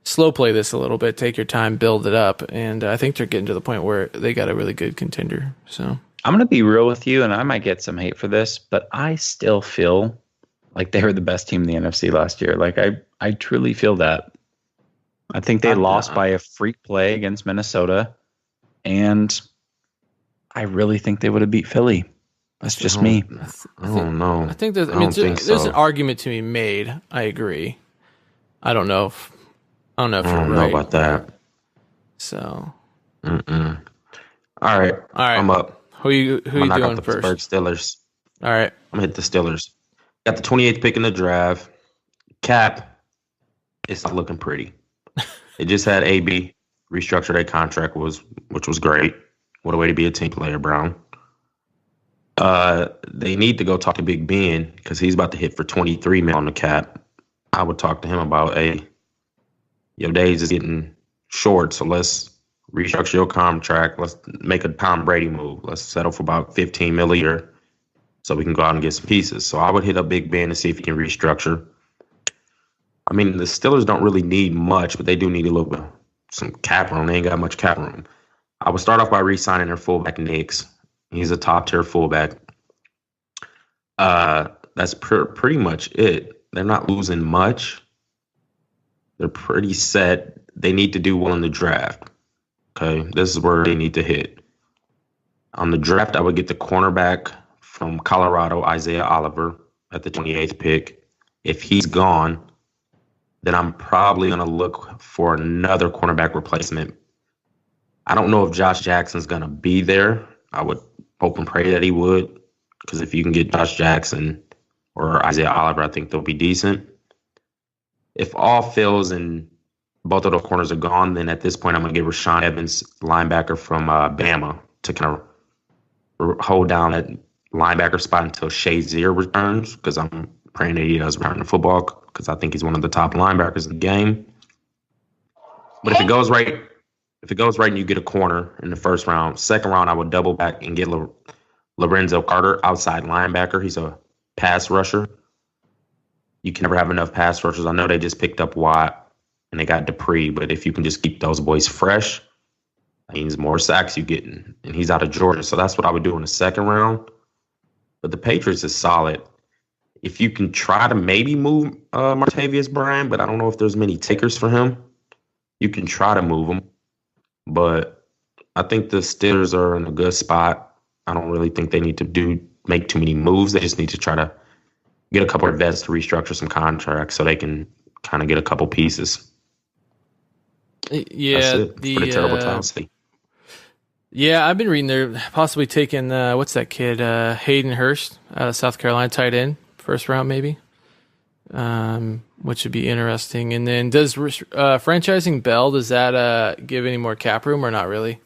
slow play this a little bit, take your time, build it up. And I think they're getting to the point where they got a really good contender. So I'm going to be real with you, and I might get some hate for this, but I still feel like they were the best team in the NFC last year. Like, I truly feel that. I think they lost by a freak play against Minnesota, and I really think they would have beat Philly. That's just me. I don't know. I think there's an argument to be made. I agree. I don't know if you're right. I don't know about that. So. All right. I'm up. Who you doing first? Pittsburgh Steelers. All right. I'm going to hit the Steelers. Got the 28th pick in the draft. Cap, it's not looking pretty. It just had AB restructure their contract, which was great. What a way to be a team player, Brown. They need to go talk to Big Ben because he's about to hit for $23 million on the cap. I would talk to him about, your days is getting short, so let's restructure your contract. Let's make a Tom Brady move. Let's settle for about $15 million a year so we can go out and get some pieces. So I would hit up Big Ben and see if he can restructure. I mean, the Steelers don't really need much, but they do need a little bit some cap room. They ain't got much cap room. I would start off by re-signing their fullback, Nix. He's a top-tier fullback. That's pretty much it. They're not losing much. They're pretty set. They need to do well in the draft. Okay, this is where they need to hit. On the draft, I would get the cornerback from Colorado, Isaiah Oliver, at the 28th pick. If he's gone, then I'm probably going to look for another cornerback replacement. I don't know if Josh Jackson's going to be there. I would hope and pray that he would, because if you can get Josh Jackson or Isaiah Oliver, I think they'll be decent. If all fails and both of those corners are gone, then at this point I'm going to give Rashaan Evans, linebacker from Bama, to kind of hold down that linebacker spot until Shazier returns, because I'm praying that he does return to football, because I think he's one of the top linebackers in the game. But if it goes right and you get a corner in the first round, second round I would double back and get Lorenzo Carter, outside linebacker. He's a pass rusher. You can never have enough pass rushers. I know they just picked up Watt and they got Dupree, but if you can just keep those boys fresh, that means more sacks you getting. And he's out of Georgia, so that's what I would do in the second round. But the Patriots is solid. If you can try to maybe move Martavius Bryant, but I don't know if there's many takers for him. You can try to move him, but I think the Steelers are in a good spot. I don't really think they need to make too many moves. They just need to try to get a couple of vets to restructure some contracts so they can kind of get a couple pieces. Yeah, that's it. Pretty terrible Tennessee. Yeah, I've been reading they're possibly taking what's that kid, Hayden Hurst out of South Carolina, tight end, first round maybe, which would be interesting. And then does franchising Bell, does that give any more cap room or not really?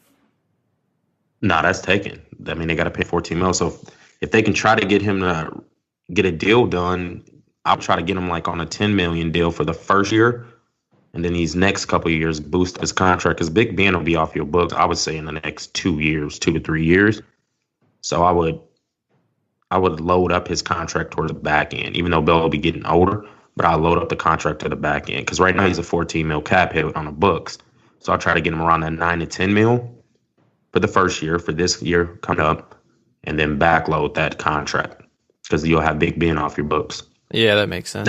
No, that's taken. I mean, they got to pay $14 million. So if they can try to get him to get a deal done, I'll try to get him like on a $10 million deal for the first year. And then these next couple of years boost his contract, because Big Ben will be off your books, I would say, in the next 2 to 3 years. So I would load up his contract towards the back end, even though Bell will be getting older, but I'll load up the contract to the back end. Because right now he's a $14 million cap hit on the books. So I'll try to get him around that $9 to $10 million for the first year, for this year coming up, and then backload that contract, because you'll have Big Ben off your books. Yeah, that makes sense.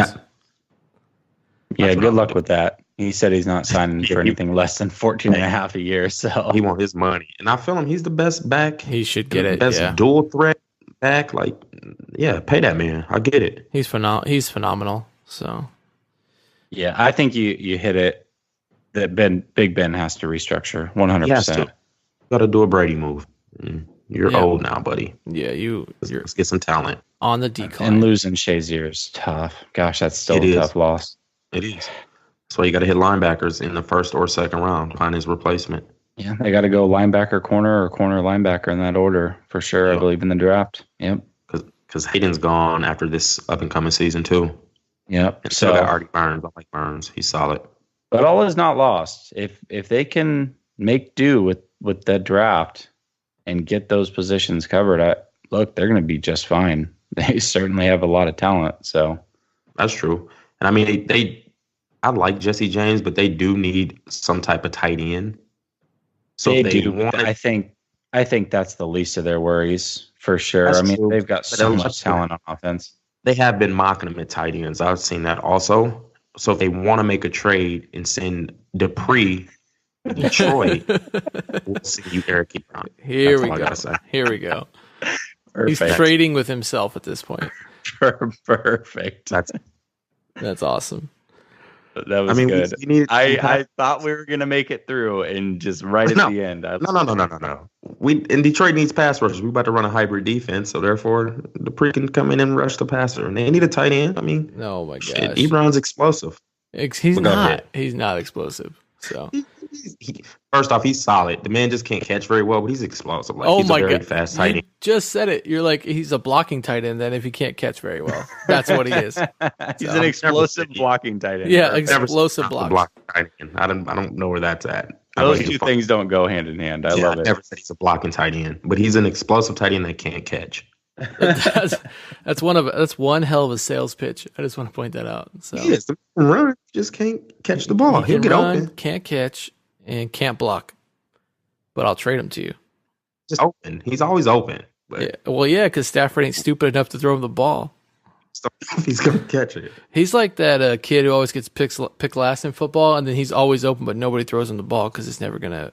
Yeah, good luck with that. He said he's not signing for anything less than 14 and a half a year. So he wants his money. And I feel he's the best back. He should get it. Best dual threat back. Like, yeah, pay that man. I get it. He's phenomenal. So yeah, I think you hit it that Big Ben has to restructure 100%. Got to do a Brady move. You're old now, buddy. Yeah, let's get some talent. On the decline. And losing Shazier is tough. Gosh, that's still a tough loss. It is. That's why you got to hit linebackers in the first or second round. Find his replacement. Yeah, they got to go linebacker, corner, or corner, linebacker in that order for sure. Yep. I believe in the draft. Yep. because Hayden's gone after this up and coming season too. Yep. And so got Artie Burns. I like Burns. He's solid. But all is not lost. If they can make do with the draft and get those positions covered, look, they're going to be just fine. They certainly have a lot of talent. So that's true. And I mean, I like Jesse James, but they do need some type of tight end. So they do. I think that's the least of their worries for sure. I mean, they've got so much talent on offense. They have been mocking them at tight ends. I've seen that also. So if they want to make a trade and send Dupree to Detroit, we'll see you, Eric Ebron. Here we go. Perfect. He's trading with himself at this point. Perfect. That's awesome. That was good. I thought we were going to make it through, and just right at the end. No. Detroit needs pass rushers. We're about to run a hybrid defense, so therefore Dupree can come in and rush the passer. And they need a tight end. I mean, oh my gosh, Ebron's explosive. He's not. He's not explosive. So first off, he's solid. The man just can't catch very well, but he's explosive. He's a very fast tight end. You just said it. You're like, he's a blocking tight end then if he can't catch very well. That's what he is. He's an explosive blocking tight end. Yeah, explosive blocking tight end. I don't know where that's at. Those two things don't go hand in hand. I love it. I never said he's a blocking tight end, but he's an explosive tight end that can't catch. That's one hell of a sales pitch. I just want to point that out. So he is. The run just can't catch the ball. He'll get open. Can't catch and can't block. But I'll trade him to you. Just open. He's always open. But because Stafford ain't stupid enough to throw him the ball. He's gonna catch it. He's like that kid who always gets picked last in football, and then he's always open, but nobody throws him the ball because it's never gonna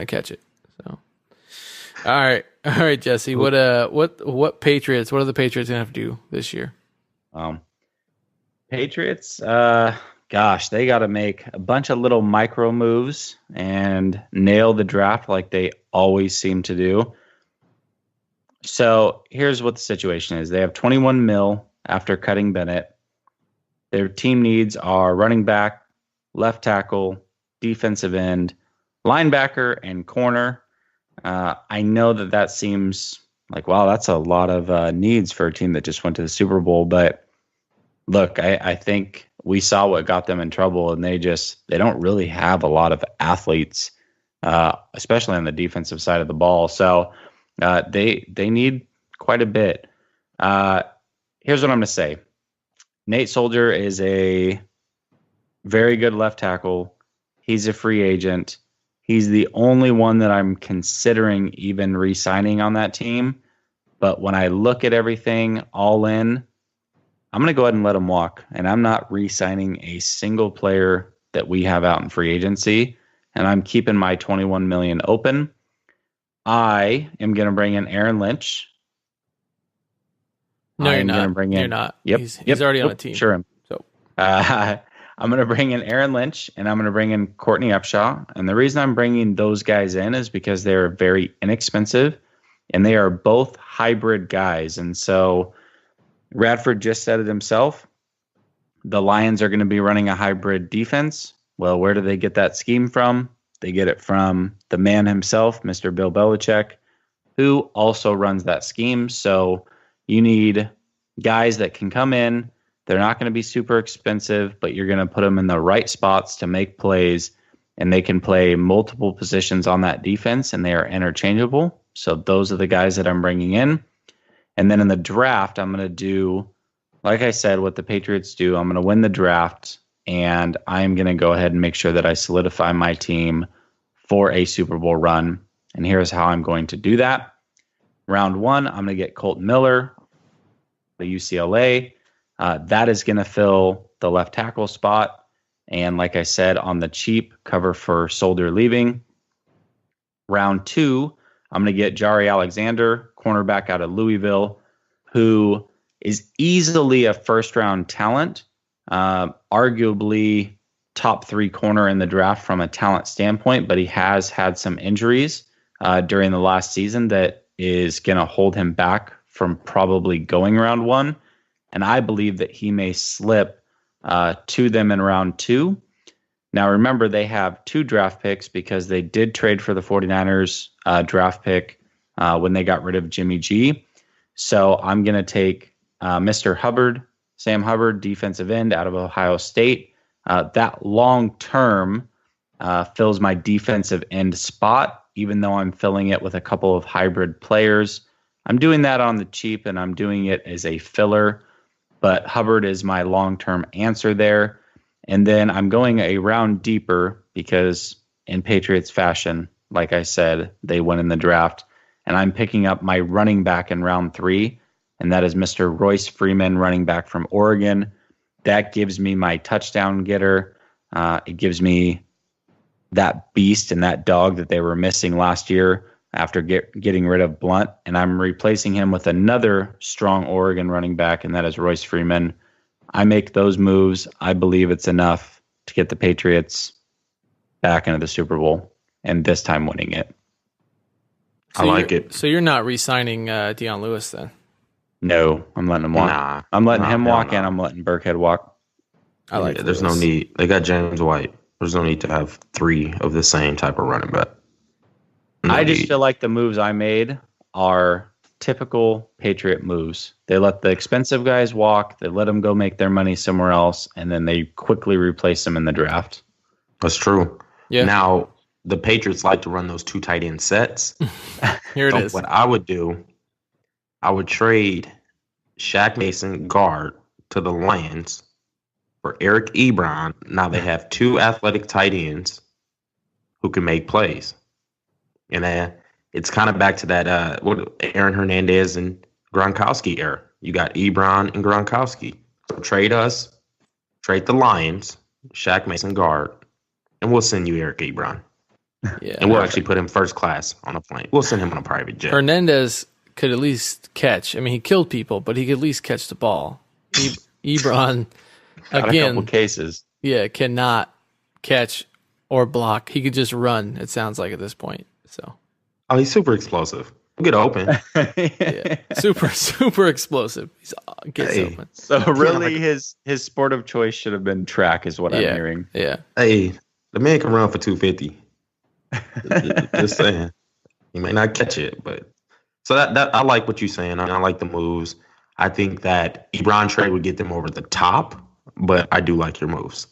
catch it. So, all right, Jesse. What Patriots? What are the Patriots gonna have to do this year? Patriots. Gosh, they got to make a bunch of little micro moves and nail the draft like they always seem to do. So here's what the situation is: they have 21 mil after cutting Bennett. Their team needs are running back, left tackle, defensive end, linebacker, and corner. I know that seems like, wow, that's a lot of needs for a team that just went to the Super Bowl. But look, I think we saw what got them in trouble, and they don't really have a lot of athletes, especially on the defensive side of the ball. So they need quite a bit. Here's what I'm going to say. Nate Soldier is a very good left tackle. He's a free agent. He's the only one that I'm considering even re-signing on that team. But when I look at everything all in, I'm going to go ahead and let him walk. And I'm not re-signing a single player that we have out in free agency. And I'm keeping my $21 million open. I am going to bring in Aaron Lynch. No, you're not. You're not. Yep. He's already on a team. Sure. So I'm going to bring in Aaron Lynch, and I'm going to bring in Courtney Upshaw. And the reason I'm bringing those guys in is because they're very inexpensive, and they are both hybrid guys. And so Radford just said it himself. The Lions are going to be running a hybrid defense. Well, where do they get that scheme from? They get it from the man himself, Mr. Bill Belichick, who also runs that scheme. So you need guys that can come in. They're not going to be super expensive, but you're going to put them in the right spots to make plays, and they can play multiple positions on that defense, and they are interchangeable. So those are the guys that I'm bringing in. And then in the draft, I'm going to do, like I said, what the Patriots do. I'm going to win the draft, and I'm going to go ahead and make sure that I solidify my team for a Super Bowl run. And here's how I'm going to do that. Round one, I'm going to get Colton Miller, the UCLA. That is going to fill the left tackle spot. And like I said, on the cheap, cover for Soldier leaving. Round two, I'm going to get Jari Alexander, cornerback out of Louisville, who is easily a first-round talent, arguably top 3 corner in the draft from a talent standpoint, but he has had some injuries during the last season that is going to hold him back from probably going round one. And I believe that he may slip to them in round 2. Now, remember, they have 2 draft picks because they did trade for the 49ers draft pick when they got rid of Jimmy G. So I'm going to take Mr. Hubbard, Sam Hubbard, defensive end out of Ohio State. That long term fills my defensive end spot, even though I'm filling it with a couple of hybrid players. I'm doing that on the cheap, and I'm doing it as a filler, but Hubbard is my long-term answer there. And then I'm going a round deeper because in Patriots fashion, like I said, they win in the draft. And I'm picking up my running back in round 3, and that is Mr. Royce Freeman, running back from Oregon. That gives me my touchdown getter. It gives me that beast and that dog that they were missing last year after getting rid of Blunt. And I'm replacing him with another strong Oregon running back, and that is Royce Freeman. I make those moves. I believe it's enough to get the Patriots back into the Super Bowl, and this time winning it. So I like it. So you're not re-signing Deion Lewis then? No, I'm letting him walk. Nah, I'm letting him walk, nah. and I'm letting Burkhead walk. I like There's Lewis. no need. They got James White. There's no need to have 3 of the same type of running back. No I just need. feel like the moves I made are typical Patriot moves. They let the expensive guys walk, they let them go make their money somewhere else, and then they quickly replace them in the draft. That's true. Yeah. Now, the Patriots like to run those 2 tight end sets. Here it So is. what I would do, I would trade Shaq Mason guard to the Lions for Eric Ebron. Now they have 2 athletic tight ends who can make plays. And it's kind of back to that what Aaron Hernandez and Gronkowski era. You got Ebron and Gronkowski. So trade us, trade the Lions, Shaq Mason guard, and we'll send you Eric Ebron. Yeah. And we'll actually put him first class on a plane. We'll send him on a private jet. Hernandez could at least catch. I mean, he killed people, but he could at least catch the ball. Ebron, Got a again, couple cases. yeah, cannot catch or block. He could just run, it sounds like, at this point. So, Oh, he's super explosive. He'll get open. yeah. super explosive. He gets Hey. open. So really, his sport of choice should have been track, is what I'm Yeah. hearing. Yeah. Hey, the man can run for 250. Just saying. He may not catch it, but so that I like what you're saying. I like the moves. I think that Ebron trade would get them over the top, but I do like your moves.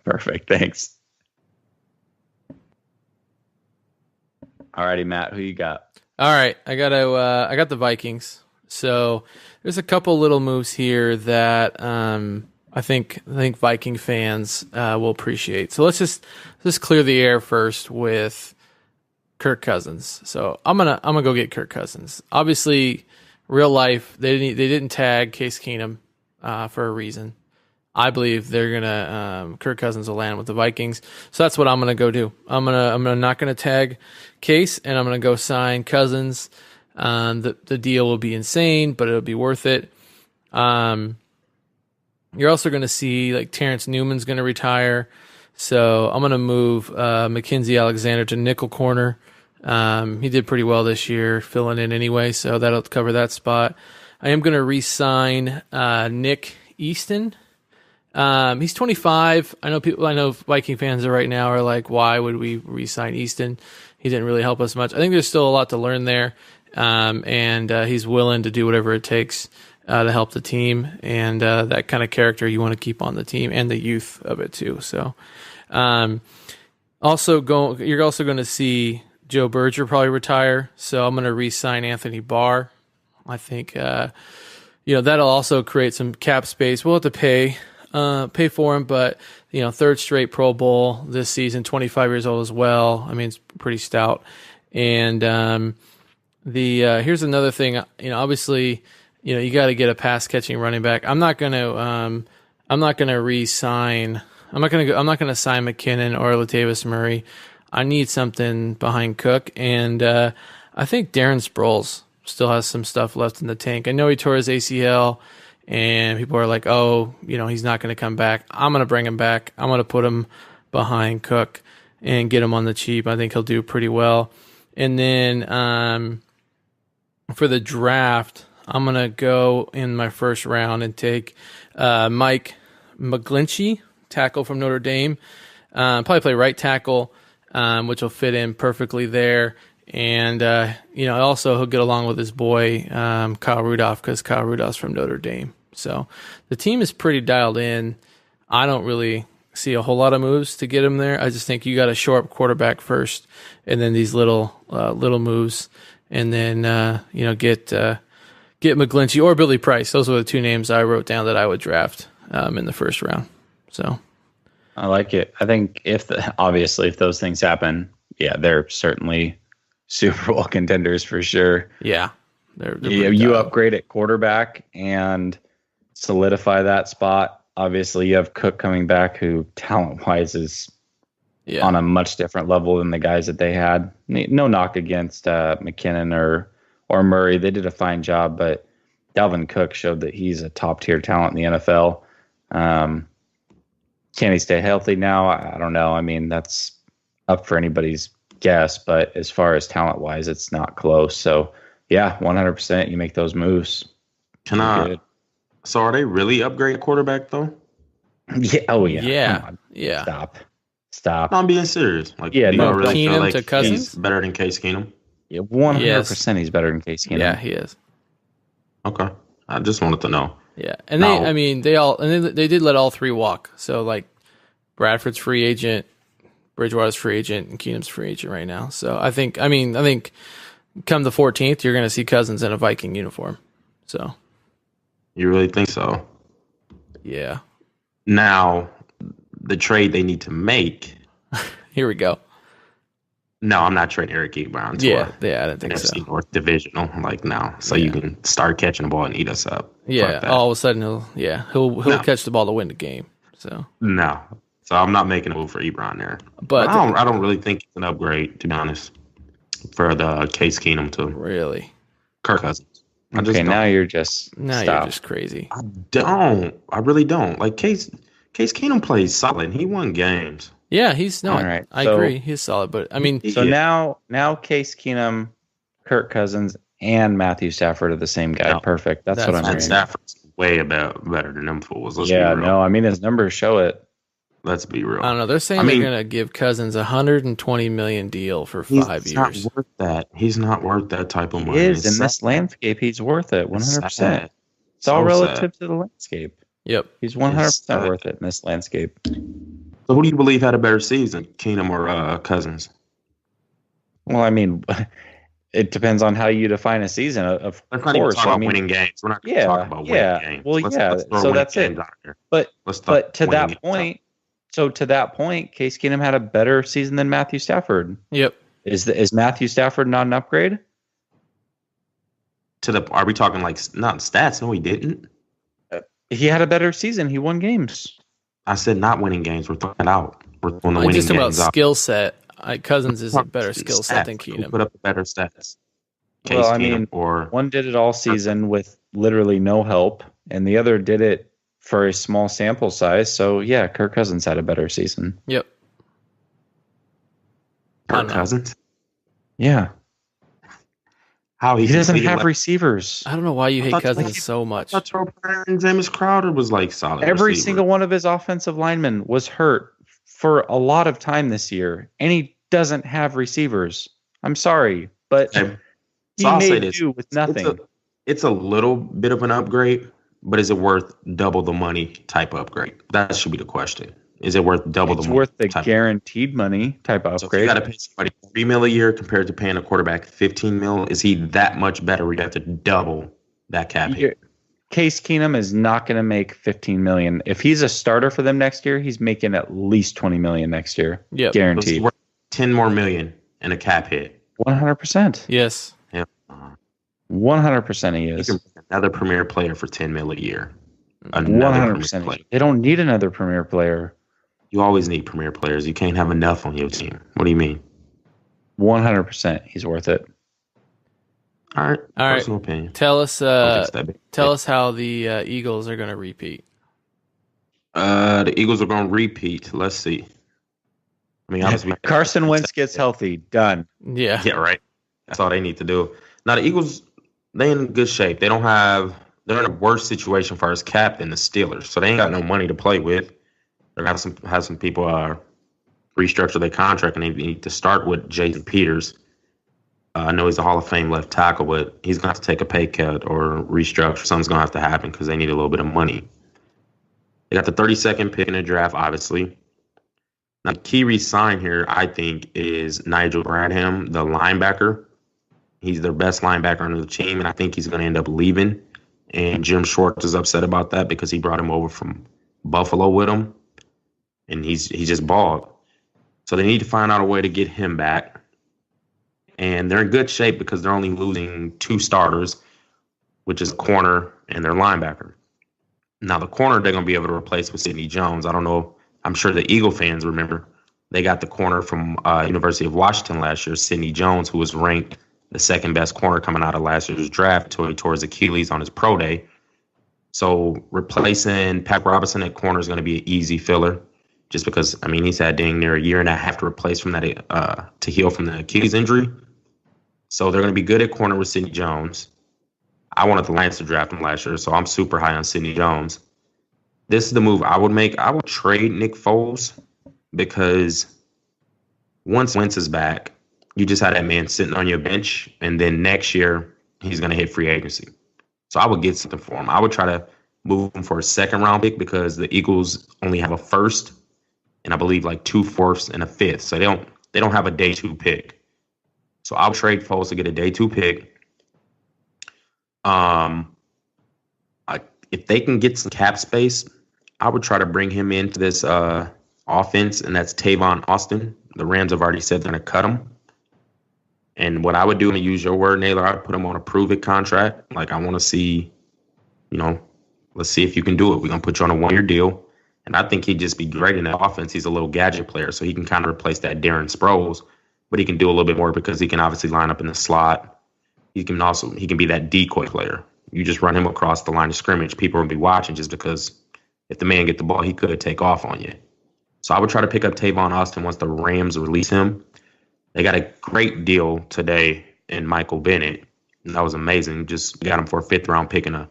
Perfect. Thanks. Alrighty, Matt, who you got? All right, I got the Vikings. So there's a couple little moves here that I think Viking fans will appreciate. So let's just clear the air first with Kirk Cousins. So I'm gonna go get Kirk Cousins. Obviously, real life they didn't tag Case Keenum for a reason. I believe they're gonna Kirk Cousins will land with the Vikings, so that's what I'm gonna go do. I'm not gonna tag Case, and I'm gonna go sign Cousins. The deal will be insane, but it'll be worth it. You're also gonna see like Terrence Newman's gonna retire, so I'm gonna move Mackenzie Alexander to nickel corner. He did pretty well this year, filling in anyway, so that'll cover that spot. I am gonna re-sign Nick Easton. He's 25. I know Viking fans right now are like, why would we re-sign Easton? He didn't really help us much. I think there's still a lot to learn there. And he's willing to do whatever it takes to help the team. And that kind of character you want to keep on the team and the youth of it too. So, you're also going to see Joe Berger probably retire. So I'm going to re-sign Anthony Barr. I think, that'll also create some cap space. We'll have to pay for him, but third straight Pro Bowl this season, 25 years old as well. I mean, it's pretty stout. And here's another thing. Obviously, you got to get a pass catching running back. I'm not gonna re-sign. I'm not gonna sign McKinnon or Latavius Murray. I need something behind Cook, and I think Darren Sproles still has some stuff left in the tank. I know he tore his ACL. And people are like, oh, he's not going to come back. I'm going to bring him back. I'm going to put him behind Cook and get him on the cheap. I think he'll do pretty well. And then for the draft, I'm going to go in my first round and take Mike McGlinchey, tackle from Notre Dame. Probably play right tackle, which will fit in perfectly there. And, also he'll get along with his boy, Kyle Rudolph, because Kyle Rudolph's from Notre Dame. So the team is pretty dialed in. I don't really see a whole lot of moves to get him there. I just think you got to shore up quarterback first, and then these little moves, and then, get McGlinchey or Billy Price. Those were the two names I wrote down that I would draft in the first round. So I like it. I think if those things happen, yeah, they're certainly Super Bowl contenders for sure. Yeah. You upgrade at quarterback and solidify that spot. Obviously, you have Cook coming back, who talent-wise is on a much different level than the guys that they had. No knock against McKinnon or Murray. They did a fine job, but Dalvin Cook showed that he's a top-tier talent in the NFL. Can he stay healthy now? I don't know. I mean, that's up for anybody's guess, but as far as talent-wise, it's not close. So, yeah, 100% you make those moves. So are they really upgrading quarterback, though? Yeah. Oh, yeah. Yeah. Come on. Yeah. Stop. No, I'm being serious. Really feel like to Cousins? he's better than Case Keenum? Yeah, 100% he's better than Case Keenum. Yeah, he is. Okay. I just wanted to know. Yeah. And they did let all three walk. So, like, Bradford's free agent, Bridgewater's free agent, and Keenum's free agent right now. So I think come the 14th, you're going to see Cousins in a Viking uniform. So You really think so? Yeah. Now, the trade they need to make. Here we go. No, I'm not trading Eric Ebron to I didn't think so. NFC North Divisional. Like, no. So you can start catching the ball and eat us up. Yeah. All of a sudden, he'll catch the ball to win the game. So no. So I'm not making a move for Ebron there. But I don't really think it's an upgrade, to be honest, for the Case Keenum to really Kirk Cousins. Now you're just crazy. I really don't. Like Case Keenum plays solid. He won games. Yeah, I agree. He's solid, but I mean, now Case Keenum, Kirk Cousins, and Matthew Stafford are the same guy. No, perfect. That's what I'm hearing. Stafford's way better than them fools. I mean, his numbers show it. Let's be real. I don't know. They're saying they're going to give Cousins $120 million deal for 5 years. He's not worth that. He's not worth that type of money. He is. In this landscape, he's worth it. 100%. It's all relative to the landscape. Yep. He's 100% worth it in this landscape. So who do you believe had a better season, Keenum or Cousins? Well, I mean, it depends on how you define a season. Of course, winning games. We're not going to talk about winning games. Well, let's so that's it. But to that point. So to that point, Case Keenum had a better season than Matthew Stafford. Yep. Is Matthew Stafford not an upgrade? Are we talking like not stats? No, he didn't. He had a better season. He won games. I said not winning games. We're throwing it out. We're throwing the winning games out. Skill set. Cousins is a better skill set than Keenum. Put up better stats. One did it all season with literally no help, and the other did it for a small sample size. So, yeah, Kirk Cousins had a better season. Yep. Kirk Cousins? Yeah. How he doesn't have receivers. I don't know why you hate Cousins so much. I thought James Crowder was like solid. Every single one of his offensive linemen was hurt for a lot of time this year, and he doesn't have receivers. I'm sorry, but he made do with nothing. It's a little bit of an upgrade. But is it worth double the money type of upgrade? That should be the question. Is it worth double the money? It's worth the guaranteed money type of upgrade. So if you got to pay somebody $3 million a year compared to paying a quarterback $15 million. Is he that much better? We have to double that cap hit. Case Keenum is not going to make $15 million. If he's a starter for them next year, he's making at least $20 million next year. Yeah, guaranteed. So $10 more million in a cap hit. 100%. Yes. Yeah. 100% he is. Another premier player for $10 million a year. 100%. They don't need another premier player. You always need premier players. You can't have enough on your team. What do you mean? 100%. He's worth it. All right. Personal opinion. Tell us how the Eagles are going to repeat. The Eagles are going to repeat. Let's see. I mean, obviously, Carson Wentz gets healthy. Done. Yeah. Yeah. Right. That's all they need to do. Now the Eagles, they're in good shape. They're in a worse situation for his cap than the Steelers. So they ain't got no money to play with. They're going to have some people restructure their contract, and they need to start with Jason Peters. I know he's a Hall of Fame left tackle, but he's going to have to take a pay cut or restructure. Something's going to have to happen because they need a little bit of money. They got the 32nd pick in the draft, obviously. Now, the key re-sign here, I think, is Nigel Bradham, the linebacker. He's their best linebacker on the team, and I think he's going to end up leaving. And Jim Schwartz is upset about that because he brought him over from Buffalo with him, and he just balled. So they need to find out a way to get him back. And they're in good shape because they're only losing 2 starters, which is corner and their linebacker. Now, the corner they're going to be able to replace with Sidney Jones. I don't know. I'm sure the Eagle fans remember they got the corner from University of Washington last year, Sidney Jones, who was ranked the second best corner coming out of last year's draft until he tore his Achilles on his pro day. So replacing Pat Robinson at corner is going to be an easy filler just because, I mean, he's had dang near a year and a half to replace from that to heal from the Achilles injury. So they're going to be good at corner with Sidney Jones. I wanted the Lions to draft him last year, so I'm super high on Sidney Jones. This is the move I would make. I would trade Nick Foles because once Wentz is back, you just had that man sitting on your bench, and then next year he's going to hit free agency. So I would get something for him. I would try to move him for a second-round pick because the Eagles only have a first and I believe like 2 fourths and a fifth. So they don't have a day 2 pick. So I'll trade Foles to get a day 2 pick. If they can get some cap space, I would try to bring him into this offense, and that's Tavon Austin. The Rams have already said they're going to cut him. And what I would do, and use your word, Naylor, I would put him on a prove-it contract. Like, I want to see, let's see if you can do it. We're going to put you on a 1-year deal. And I think he'd just be great in that offense. He's a little gadget player, so he can kind of replace that Darren Sproles. But he can do a little bit more because he can obviously line up in the slot. He can be that decoy player. You just run him across the line of scrimmage. People will be watching just because if the man get the ball, he could take off on you. So I would try to pick up Tavon Austin once the Rams release him. They got a great deal today in Michael Bennett. And that was amazing. Just got him for a 5th-round pick and a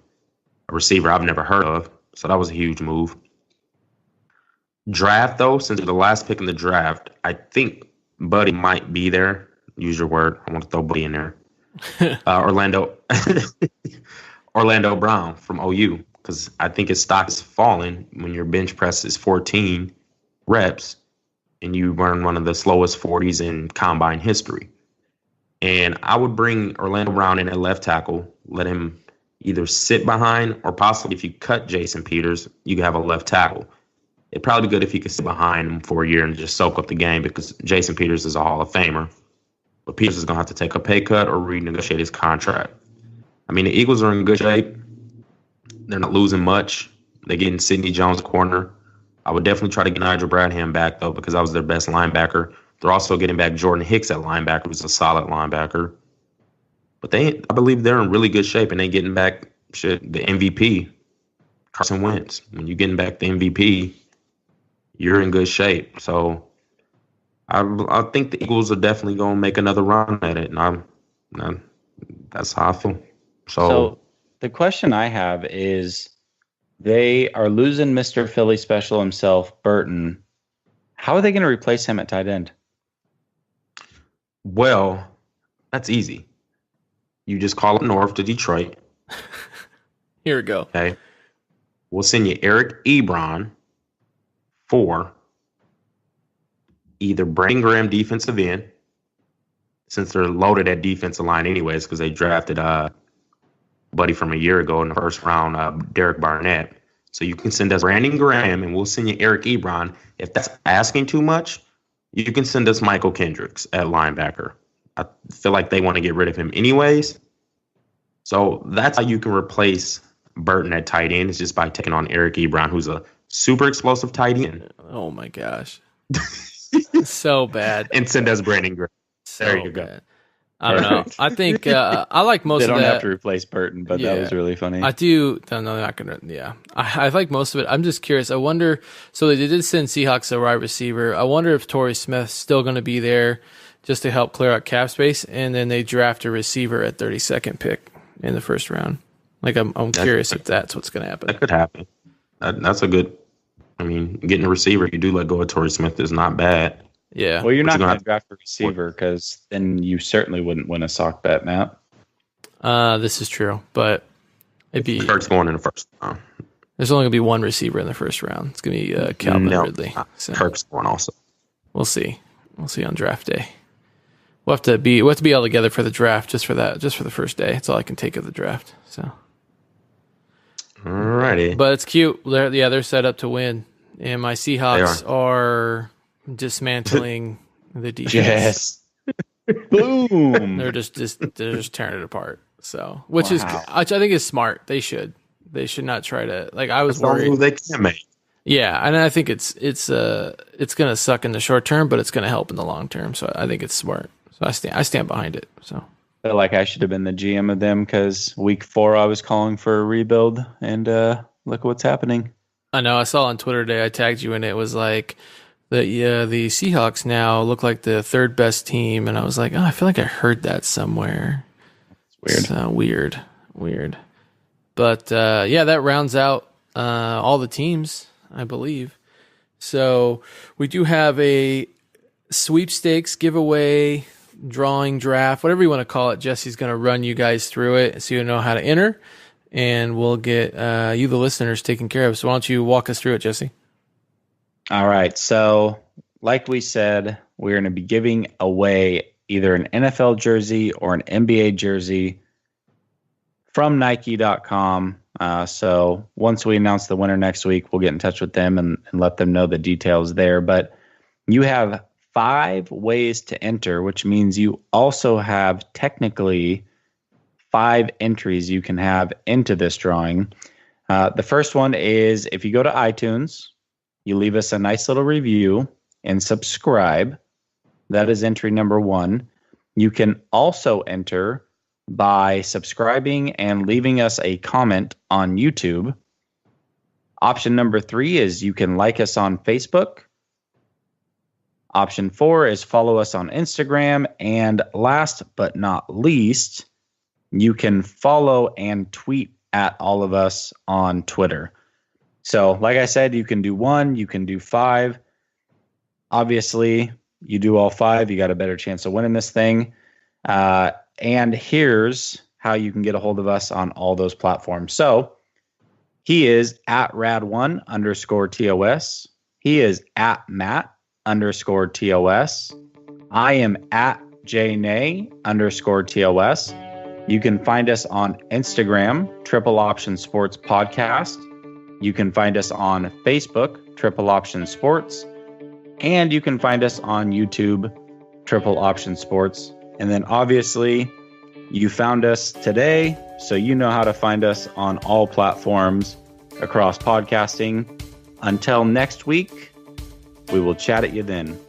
receiver I've never heard of. So that was a huge move. Draft, though, since the last pick in the draft, I think Buddy might be there. Use your word. I want to throw Buddy in there. Orlando Brown from OU, because I think his stock is falling when your bench press is 14 reps and you run one of the slowest 40s in combine history. And I would bring Orlando Brown in at left tackle, let him either sit behind or possibly if you cut Jason Peters, you could have a left tackle. It'd probably be good if you could sit behind him for a year and just soak up the game because Jason Peters is a Hall of Famer. But Peters is going to have to take a pay cut or renegotiate his contract. I mean, the Eagles are in good shape. They're not losing much. They're getting Sidney Jones corner. I would definitely try to get Nigel Bradham back, though, because that was their best linebacker. They're also getting back Jordan Hicks at linebacker, who's a solid linebacker. But I believe they're in really good shape, and they're getting back the MVP, Carson Wentz. When you're getting back the MVP, you're in good shape. So I think the Eagles are definitely going to make another run at it, and that's how I feel. So the question I have is, they are losing Mr. Philly Special himself, Burton. How are they going to replace him at tight end? Well, that's easy. You just call up north to Detroit. Here we go. Okay. We'll send you Eric Ebron for either Brandon Graham defensive end, since they're loaded at defensive line anyways, because they drafted buddy from a year ago in the first round, Derek Barnett. So you can send us Brandon Graham, and we'll send you Eric Ebron. If that's asking too much, you can send us Michael Kendricks at linebacker. I feel like they want to get rid of him anyways. So that's how you can replace Burton at tight end, is just by taking on Eric Ebron, who's a super explosive tight end. Oh, my gosh. So bad. And send us Brandon Graham. There you go. Bad. I don't know. I think I like most of that. They don't have to replace Burton, but that was really funny. I do. No, they're not going to. Yeah. I like most of it. I'm just curious. I wonder. So they did send Seahawks a wide receiver. I wonder if Torrey Smith's still going to be there just to help clear out cap space. And then they draft a receiver at 32nd pick in the first round. Like, I'm curious if that's what's going to happen. That could happen. That's a good. I mean, getting a receiver, you do let go of Torrey Smith is not bad. Yeah. Well, you're But not going to draft a receiver because then you certainly wouldn't win a sock bet, Matt. This is true, but it'd be Kirk's going in the first round. there's only gonna be one receiver in the first round. It's gonna be Calvin Ridley. So Kirk's going also. we'll see. We'll see on draft day. We'll have to be all together for the draft, just for the first day. That's all I can take of the draft. So, alrighty. but it's cute. They're set up to win, and my Seahawks are dismantling the defense. Yes. Boom. They're just tearing it apart. So, which I think is smart. They should not try to, like, I was worried. They can make. Yeah, and I think it's gonna suck in the short term, but it's gonna help in the long term. So I think it's smart. So I stand behind it. So I feel like I should have been the GM of them because week 4 I was calling for a rebuild, and look at what's happening. I know. I saw on Twitter today. I tagged you, and it was like the Seahawks now look like the third best team, and I was like, oh, I feel like I heard that somewhere. It's weird. Weird. But yeah, that rounds out all the teams, I believe. So we do have a sweepstakes giveaway, drawing, draft, whatever you want to call it. Jesse's going to run you guys through it so you know how to enter, and we'll get you, the listeners, taken care of. So why don't you walk us through it, Jesse? All right. So like we said, we're going to be giving away either an NFL jersey or an NBA jersey from Nike.com. So once we announce the winner next week, we'll get in touch with them and let them know the details there. But you have 5 ways to enter, which means you also have technically 5 entries you can have into this drawing. The first one is if you go to iTunes, you leave us a nice little review and subscribe. That is entry number 1. You can also enter by subscribing and leaving us a comment on YouTube. Option number 3 is you can like us on Facebook. Option 4 is follow us on Instagram. And last but not least, you can follow and tweet at all of us on Twitter. So like I said, you can do 1, you can do 5. Obviously, you do all 5, you got a better chance of winning this thing. And here's how you can get a hold of us on all those platforms. So he is at rad1_TOS. He is at Matt_TOS. I am at JNay_TOS. You can find us on Instagram, Triple Option Sports Podcast. You can find us on Facebook, Triple Option Sports. And you can find us on YouTube, Triple Option Sports. And then obviously you found us today, so you know how to find us on all platforms across podcasting. Until next week, we will chat at you then.